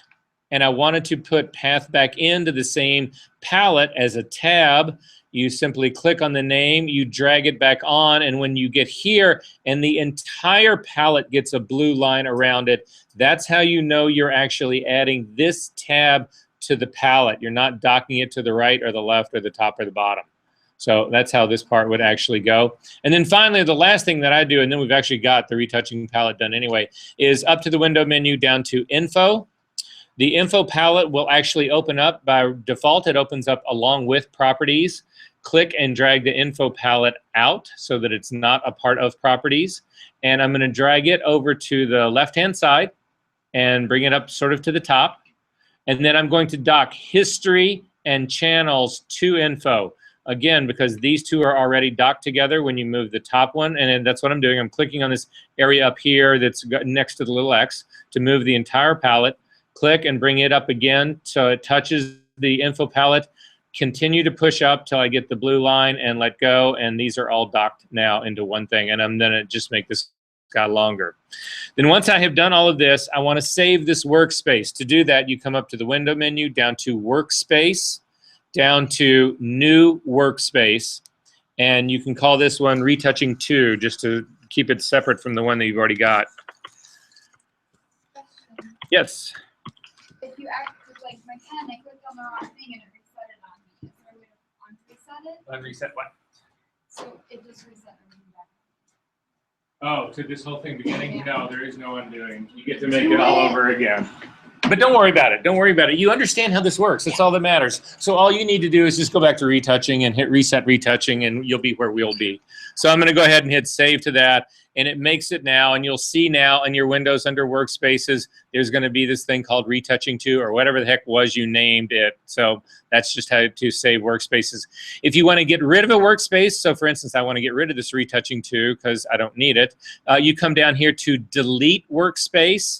and I wanted to put path back into the same palette as a tab, you simply click on the name, you drag it back on, and when you get here and the entire palette gets a blue line around it, that's how you know you're actually adding this tab to the palette. You're not docking it to the right or the left or the top or the bottom. So that's how this part would actually go. And then finally, the last thing that I do, and then we've actually got the retouching palette done anyway, is up to the window menu down to Info. The Info palette will actually open up. By default, it opens up along with Properties. Click and drag the Info palette out so that it's not a part of Properties. And I'm going to drag it over to the left-hand side and bring it up sort of to the top. And then I'm going to dock History and Channels to Info. Again, because these two are already docked together when you move the top one, and that's what I'm doing. I'm clicking on this area up here that's next to the little X to move the entire palette. Click and bring it up again so it touches the Info palette. Continue to push up till I get the blue line and let go, and these are all docked now into one thing, and I'm gonna just make this guy longer. Then once I have done all of this, I want to save this workspace. To do that, you come up to the window menu, down to Workspace, down to New Workspace, and you can call this one Retouching 2, just to keep it separate from the one that you've already got. Question. Yes. If you act like my pen, I clicked on the wrong thing and it reset it on me. Is there a way to unreset it? Unreset what? So it just reset everything back. Oh, to this whole thing beginning? No, there is no undoing. You get to make it all over again. But don't worry about it. Don't worry about it. You understand how this works. That's all that matters. So all you need to do is just go back to retouching and hit reset retouching, and you'll be where we'll be. So I'm going to go ahead and hit save to that, and it makes it now. And you'll see now in your Windows under Workspaces, there's going to be this thing called Retouching 2, or whatever the heck was you named it. So that's just how to save workspaces. If you want to get rid of a workspace, so for instance, I want to get rid of this Retouching 2 because I don't need it, you come down here to Delete Workspace.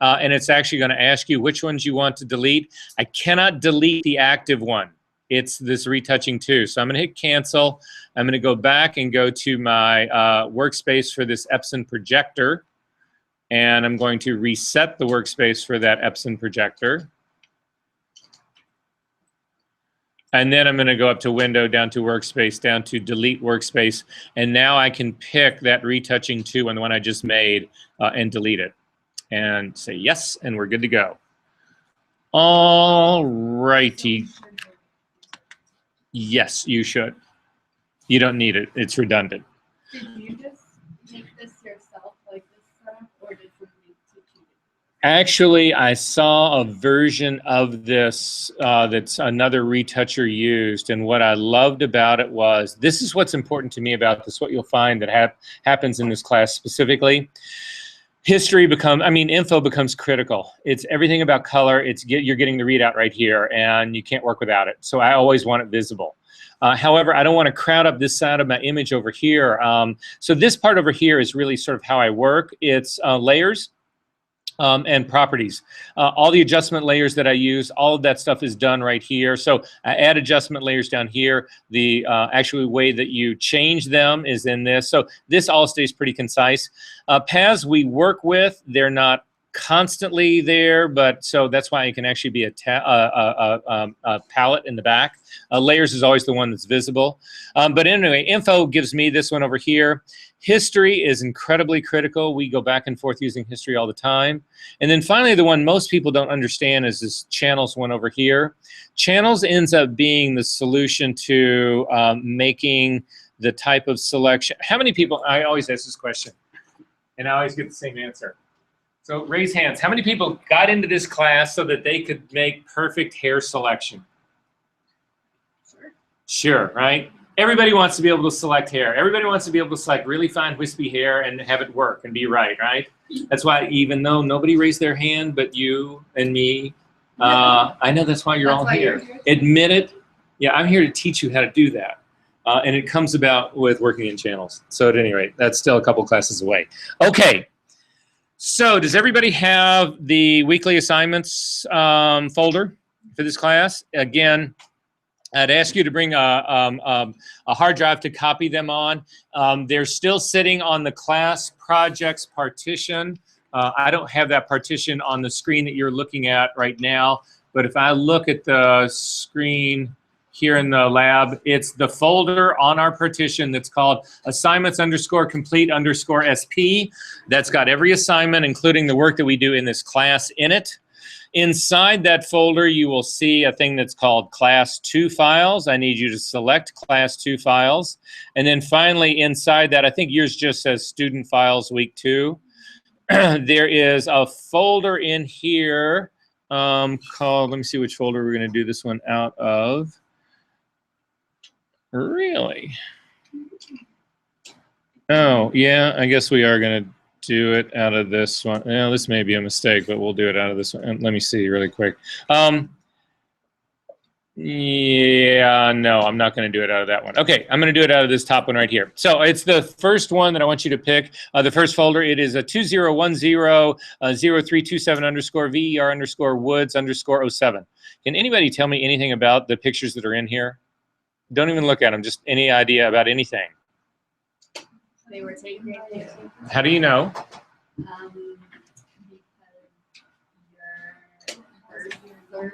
And it's actually going to ask you which ones you want to delete. I cannot delete the active one. It's this Retouching 2. So I'm going to hit cancel. I'm going to go back and go to my workspace for this Epson projector. And I'm going to reset the workspace for that Epson projector. And then I'm going to go up to Window, down to Workspace, down to Delete Workspace. And now I can pick that Retouching 2 and the one I just made and delete it. And say yes, and we're good to go. All righty. Yes, you should. You don't need it. It's redundant. Did you just make this yourself, like this setup, or did somebody teach you? Actually, I saw a version of this that's another retoucher used, and what I loved about it was, this is what's important to me about this, what you'll find that happens in this class specifically. Info becomes critical. It's everything about color. You're getting the readout right here, and you can't work without it. So I always want it visible. However, I don't want to crowd up this side of my image over here. So this part over here is really sort of how I work. It's layers and properties. All the adjustment layers that I use, all of that stuff is done right here. So I add adjustment layers down here. The actual way that you change them is in this. So this all stays pretty concise. Paths we work with, they're not constantly there, but so that's why it can actually be a palette in the back. Layers is always the one that's visible. But anyway, Info gives me this one over here. History is incredibly critical. We go back and forth using history all the time. And then finally, the one most people don't understand is this Channels one over here. Channels ends up being the solution to making the type of selection. How many people, I always ask this question, and I always get the same answer. So raise hands. How many people got into this class so that they could make perfect hair selection? Sure, right? Everybody wants to be able to select hair. Everybody wants to be able to select really fine wispy hair and have it work and be right? That's why, even though nobody raised their hand but you and me, I know that's why you're all here. Admit it. Yeah, I'm here to teach you how to do that. And it comes about with working in channels. So at any rate, that's still a couple classes away. Okay. So does everybody have the weekly assignments folder for this class? Again, I'd ask you to bring a hard drive to copy them on. They're still sitting on the class projects partition. I don't have that partition on the screen that you're looking at right now, but if I look at the screen here in the lab, it's the folder on our partition that's called assignments_complete_SP. That's got every assignment, including the work that we do in this class, in it. Inside that folder, you will see a thing that's called Class 2 files. I need you to select Class 2 files. And then finally, inside that, I think yours just says Student Files Week 2. There is a folder in here called, let me see which folder we're going to do this one out of. Really? Oh, yeah, I guess we are going to do it out of this one. Well, this may be a mistake, but we'll do it out of this one. And let me see really quick. Yeah, no, I'm not going to do it out of that one. Okay, I'm going to do it out of this top one right here. So it's the first one that I want you to pick. The first folder, it is a 2010-0327_VER_Woods_07. Can anybody tell me anything about the pictures that are in here? Don't even look at them, just any idea about anything. They were taken. How do you know? Because your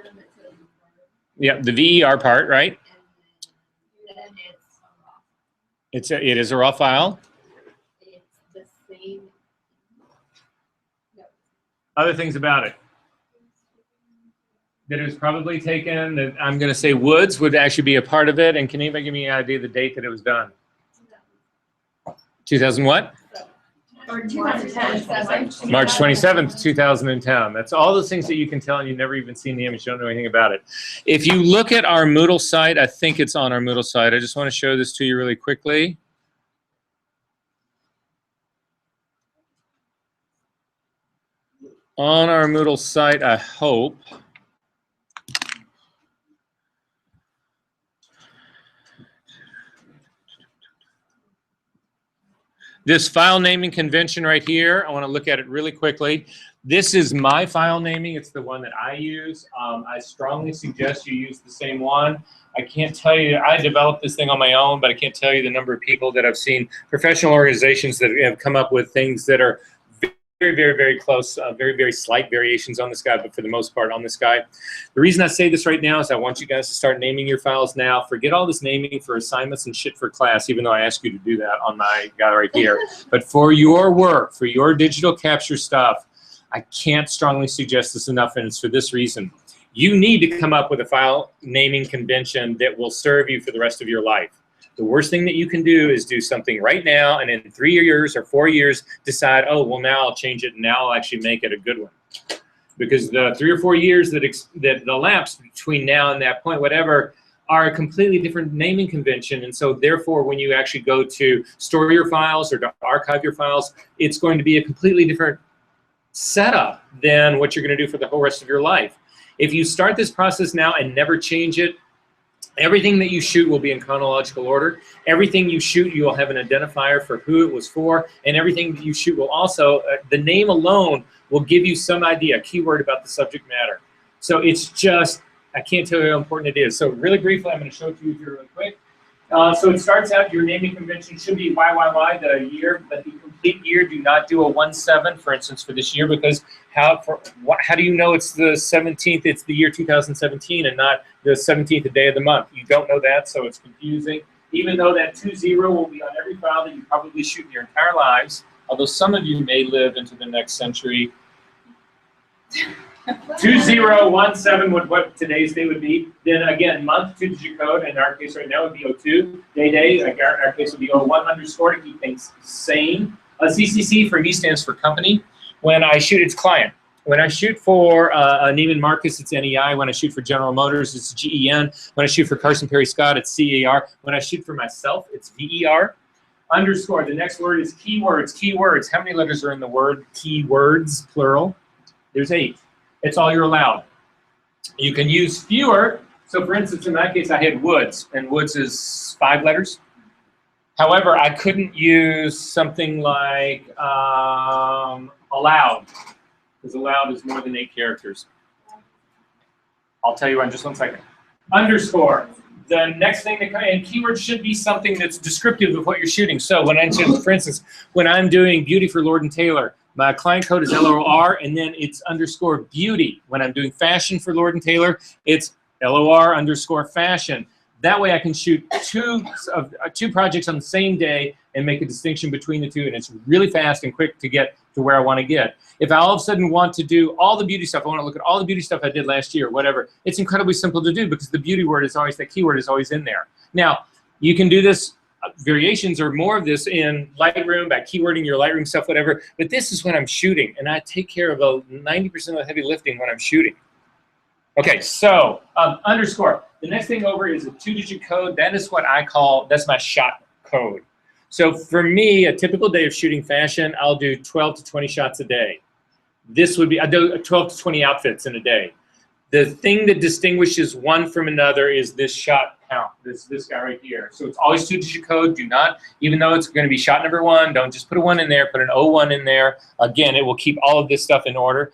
Yeah, the VER part, right? and then it's raw. It is a raw file. It's the same. No. Other things about it. That it was probably taken, that I'm going to say Woods would actually be a part of it. And can anybody give me an idea of the date that it was done? 2000 what? Or 2010. March 27th, 2010. That's all those things that you can tell and you've never even seen the image, don't know anything about it. If you look at our Moodle site, I think it's on our Moodle site. I just want to show this to you really quickly. On our Moodle site, I hope. This file naming convention right here, I want to look at it really quickly. This is my file naming. It's the one that I use. I strongly suggest you use the same one. I can't tell you, I developed this thing on my own, but I can't tell you the number of people that I've seen, professional organizations that have come up with things that are very, very, very close, very, very slight variations on this guy, but for the most part on this guy. The reason I say this right now is I want you guys to start naming your files now. Forget all this naming for assignments and shit for class, even though I ask you to do that on my guy right here. But for your work, for your digital capture stuff, I can't strongly suggest this enough, and it's for this reason. You need to come up with a file naming convention that will serve you for the rest of your life. The worst thing that you can do is do something right now and in 3 years or 4 years decide, oh, well, now I'll change it and now I'll actually make it a good one. Because the 3 or 4 years that elapse between now and that point, whatever, are a completely different naming convention. And so therefore, when you actually go to store your files or to archive your files, it's going to be a completely different setup than what you're going to do for the whole rest of your life. If you start this process now and never change it, everything that you shoot will be in chronological order. Everything you shoot, you will have an identifier for who it was for, and everything that you shoot will also, the name alone will give you some idea, a keyword about the subject matter. So it's just, I can't tell you how important it is. So really briefly, I'm going to show it to you here really quick. So it starts out, your naming convention should be YYY, the year, but the complete year, do not do a 17, for instance, for this year, because how do you know it's the 17th, it's the year 2017 and not the 17th day of the month? You don't know that, so it's confusing. Even though that 20 will be on every file that you probably shoot in your entire lives, although some of you may live into the next century. 2017 would what today's day would be. Then again, month, 2-digit code. In our case right now would be 02. Day. In our case would be 01_ to keep things sane. CCC for V stands for company. When I shoot, it's client. When I shoot for Neiman Marcus, it's NEI. When I shoot for General Motors, it's GEN. When I shoot for Carson Perry Scott, it's CAR. When I shoot for myself, it's VER. Underscore. The next word is keywords. Keywords. How many letters are in the word keywords, plural? There's 8. It's all you're allowed. You can use fewer. So for instance, in my case, I had Woods, and Woods is 5 letters. However, I couldn't use something like allowed, because allowed is more than 8 characters. I'll tell you in just 1 second. Underscore. The next thing that and keywords should be something that's descriptive of what you're shooting. So when I, for instance, when I'm doing beauty for Lord & Taylor, my client code is LOR, and then it's underscore beauty. When I'm doing fashion for Lord & Taylor, it's LOR_fashion. That way I can shoot two projects on the same day and make a distinction between the two, and it's really fast and quick to get to where I want to get. If I all of a sudden want to do all the beauty stuff, I want to look at all the beauty stuff I did last year, whatever, it's incredibly simple to do because the beauty word is always, that keyword is always in there. Now, you can do this, variations or more of this in Lightroom, by keywording your Lightroom stuff, whatever, but this is when I'm shooting, and I take care of 90% of the heavy lifting when I'm shooting. Okay, so underscore. The next thing over is a 2-digit code. That is what I call, that's my shot code. So for me, a typical day of shooting fashion, I'll do 12 to 20 shots a day. This would be, I do 12 to 20 outfits in a day. The thing that distinguishes one from another is this shot count, this guy right here. So it's always 2-digit code. Do not, even though it's going to be shot number 1, don't just put a 1 in there, put an 01 in there. Again, it will keep all of this stuff in order.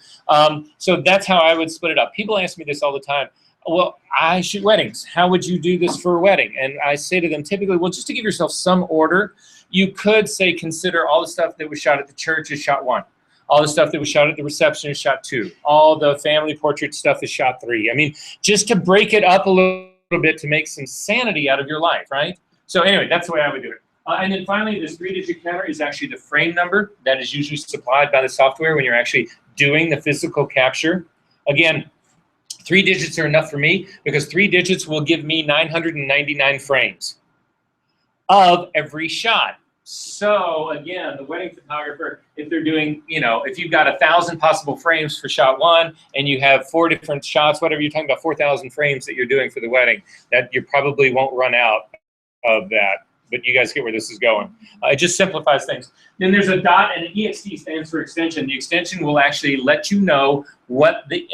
So that's how I would split it up. People ask me this all the time. Well, I shoot weddings. How would you do this for a wedding? And I say to them typically, well, just to give yourself some order, you could say consider all the stuff that was shot at the church is shot 1. All the stuff that was shot at the reception is shot 2. All the family portrait stuff is shot 3. I mean, just to break it up a little bit to make some sanity out of your life, right? So anyway, that's the way I would do it. And then finally, this 3-digit counter is actually the frame number that is usually supplied by the software when you're actually doing the physical capture. Again, 3 digits are enough for me because 3 digits will give me 999 frames of every shot. So again, the wedding photographer, if they're doing, you know, if you've got 1,000 possible frames for shot 1 and you have 4 different shots, whatever, you're talking about 4,000 frames that you're doing for the wedding, that you probably won't run out of that. But you guys get where this is going. It just simplifies things. Then there's a dot, and an EXT stands for extension. The extension will actually let you know what the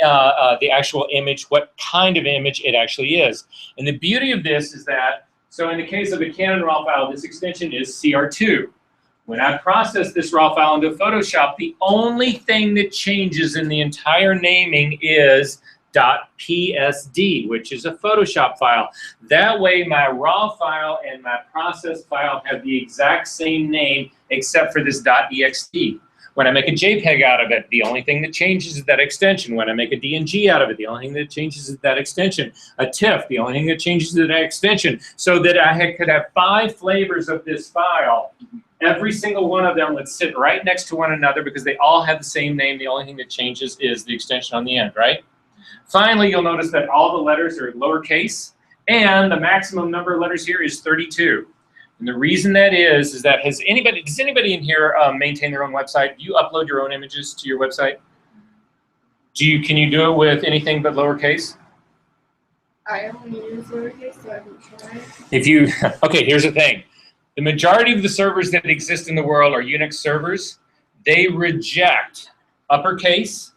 actual image, what kind of image it actually is. And the beauty of this is that, so in the case of a Canon RAW file, this extension is CR2. When I process this RAW file into Photoshop, the only thing that changes in the entire naming is .psd, which is a Photoshop file. That way my RAW file and my process file have the exact same name except for this .ext. When I make a JPEG out of it, the only thing that changes is that extension. When I make a DNG out of it, the only thing that changes is that extension. A TIFF, the only thing that changes is that extension. So that I could have 5 flavors of this file. Every single one of them would sit right next to one another because they all have the same name. The only thing that changes is the extension on the end, right? Finally, you'll notice that all the letters are lowercase, and the maximum number of letters here is 32. And the reason that is that does anybody in here maintain their own website? Do you upload your own images to your website? Can you do it with anything but lowercase? I only use lowercase, so I haven't tried. Okay, here's the thing. The majority of the servers that exist in the world are Unix servers. They reject uppercase.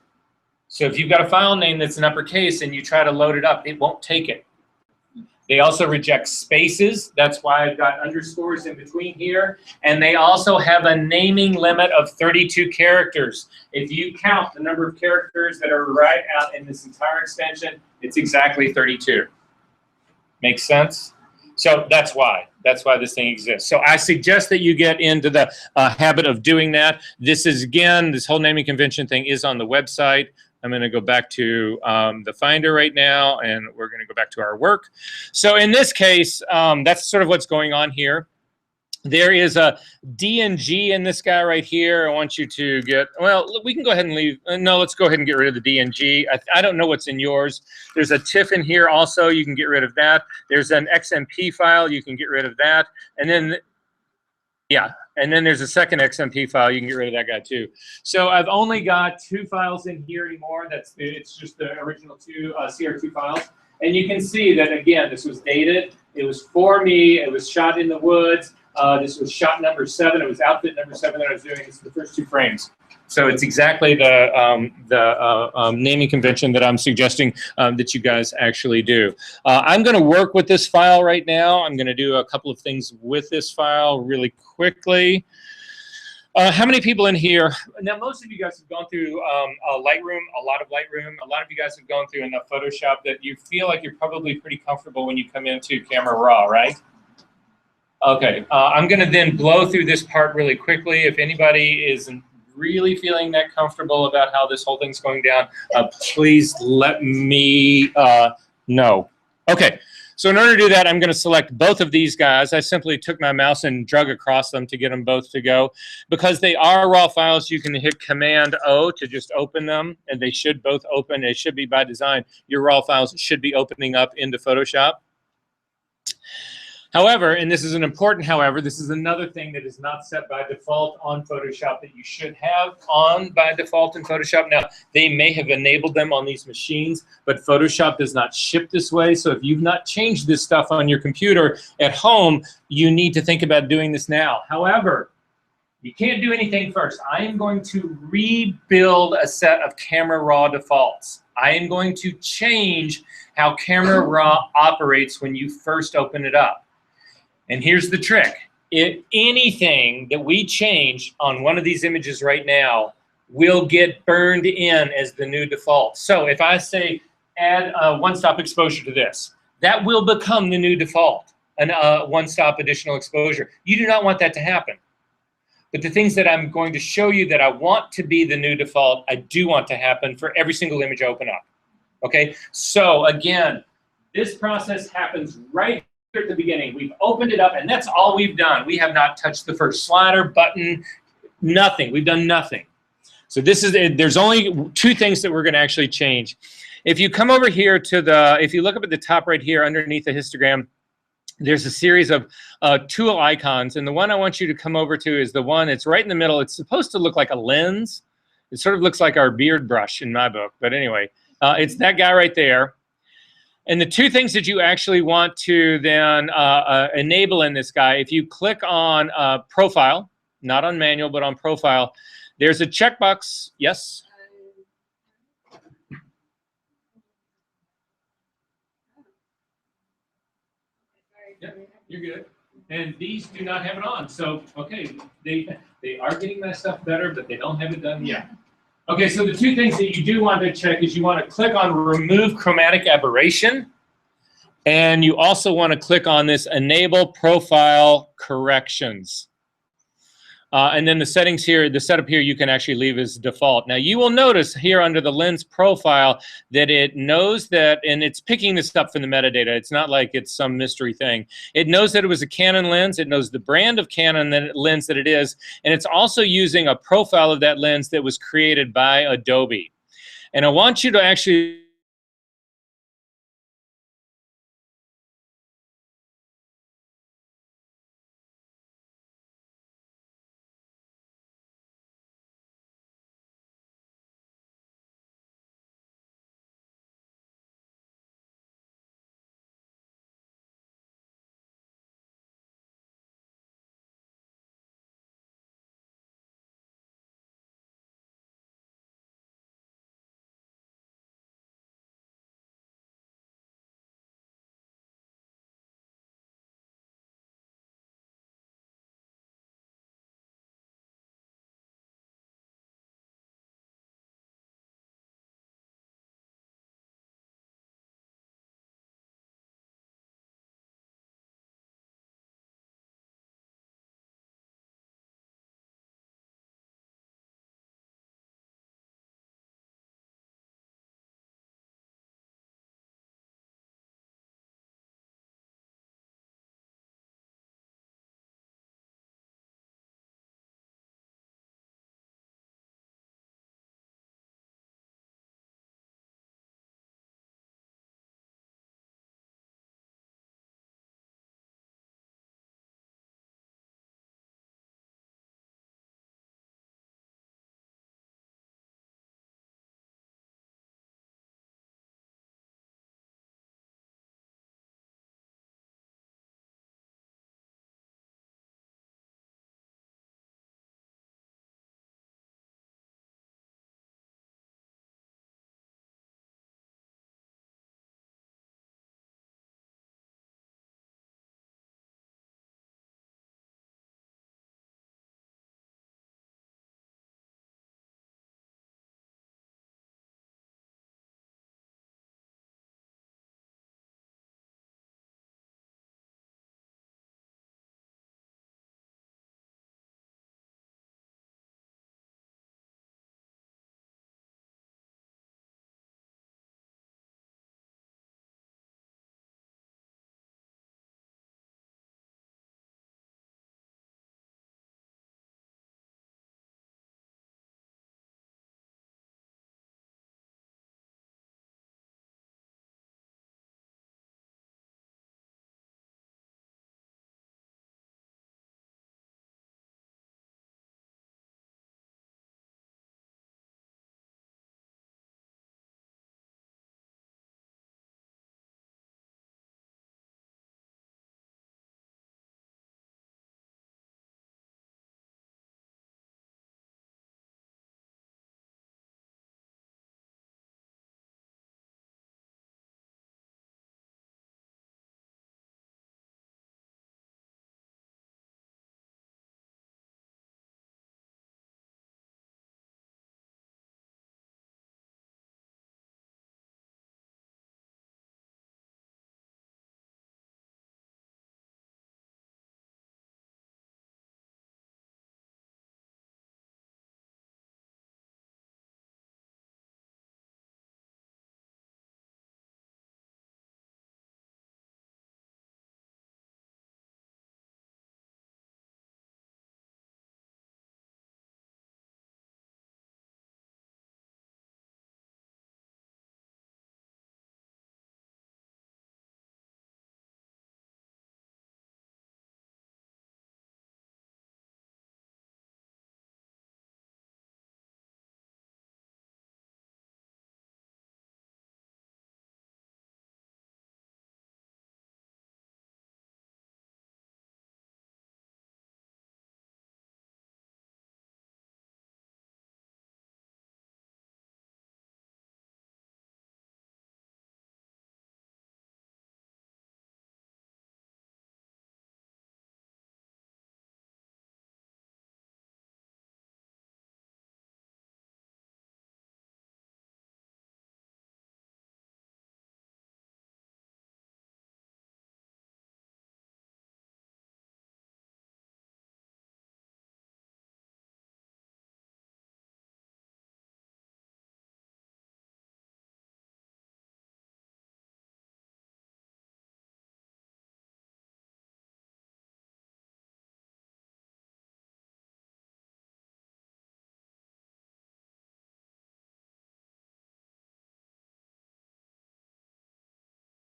So if you've got a file name that's in uppercase and you try to load it up, it won't take it. They also reject spaces. That's why I've got underscores in between here. And they also have a naming limit of 32 characters. If you count the number of characters that are right out in this entire extension, it's exactly 32. Makes sense? So that's why this thing exists. So I suggest that you get into the habit of doing that. This is, again, this whole naming convention thing is on the website. I'm going to go back to the Finder right now, and we're going to go back to our work. So in this case, that's sort of what's going on here. There is a DNG in this guy right here. I want you to get, well, we can go ahead and leave. No, let's go ahead and get rid of the DNG. I don't know what's in yours. There's a TIFF in here also. You can get rid of that. There's an XMP file. You can get rid of that. And then, yeah. And then there's a second XMP file. You can get rid of that guy too. So I've only got 2 files in here anymore. It's just the original 2 CR2 files. And you can see that, again, this was dated. It was for me. It was shot in the woods. This was shot number 7. It was outfit number 7 that I was doing. It's the first 2 frames. So it's exactly the naming convention that I'm suggesting that you guys actually do. I'm going to work with this file right now. I'm going to do a couple of things with this file really quickly. How many people in here? Now, most of you guys have gone through Lightroom, a lot of Lightroom. A lot of you guys have gone through enough Photoshop that you feel like you're probably pretty comfortable when you come into Camera Raw, right? Okay, I'm going to then blow through this part really quickly. If anybody isn't really feeling that comfortable about how this whole thing's going down, please let me know. Okay, So in order to do that, I'm going to select both of these guys. I simply took my mouse and drug across them to get them both to go. Because they are raw files, you can hit Command-O to just open them, and they should both open. It should be by design. Your raw files should be opening up into Photoshop. However, and this is an important however, this is another thing that is not set by default on Photoshop that you should have on by default in Photoshop. Now, they may have enabled them on these machines, but Photoshop does not ship this way. So if you've not changed this stuff on your computer at home, you need to think about doing this now. However, you can't do anything first. I am going to rebuild a set of Camera Raw defaults. I am going to change how Camera Raw operates when you first open it up. And here's the trick. If anything that we change on one of these images right now will get burned in as the new default. So if I say add a one-stop exposure to this, that will become the new default, an one-stop additional exposure. You do not want that to happen. But the things that I'm going to show you that I want to be the new default, I do want to happen for every single image I open up. Okay, so again, this process happens right at the beginning. We've opened it up, and that's all we've done. We have not touched the first slider, button, nothing. We've done nothing. So this is, there's only two things that we're going to actually change. If you come over here to the, if you look up at the top right here underneath the histogram, there's a series of tool icons, and the one I want you to come over to is the one, it's right in the middle. It's supposed to look like a lens. It sort of looks like our beard brush in my book, but anyway, it's that guy right there. And the two things that you actually want to then enable in this guy, if you click on Profile, not on Manual, but on Profile, there's a checkbox. Yes? Yeah, you're good. And these do not have it on. So, okay, they are getting that stuff better, but they don't have it done yet. Okay, so the two things that you do want to check is you want to click on Remove Chromatic Aberration, and you also want to click on this Enable Profile Corrections. And then the settings here, the setup here, you can actually leave as default. Now, you will notice here under the lens profile that it knows that, and it's picking this up from the metadata. It's not like it's some mystery thing. It knows that it was a Canon lens. It knows the brand of Canon lens that it is. And it's also using a profile of that lens that was created by Adobe. And I want you to actually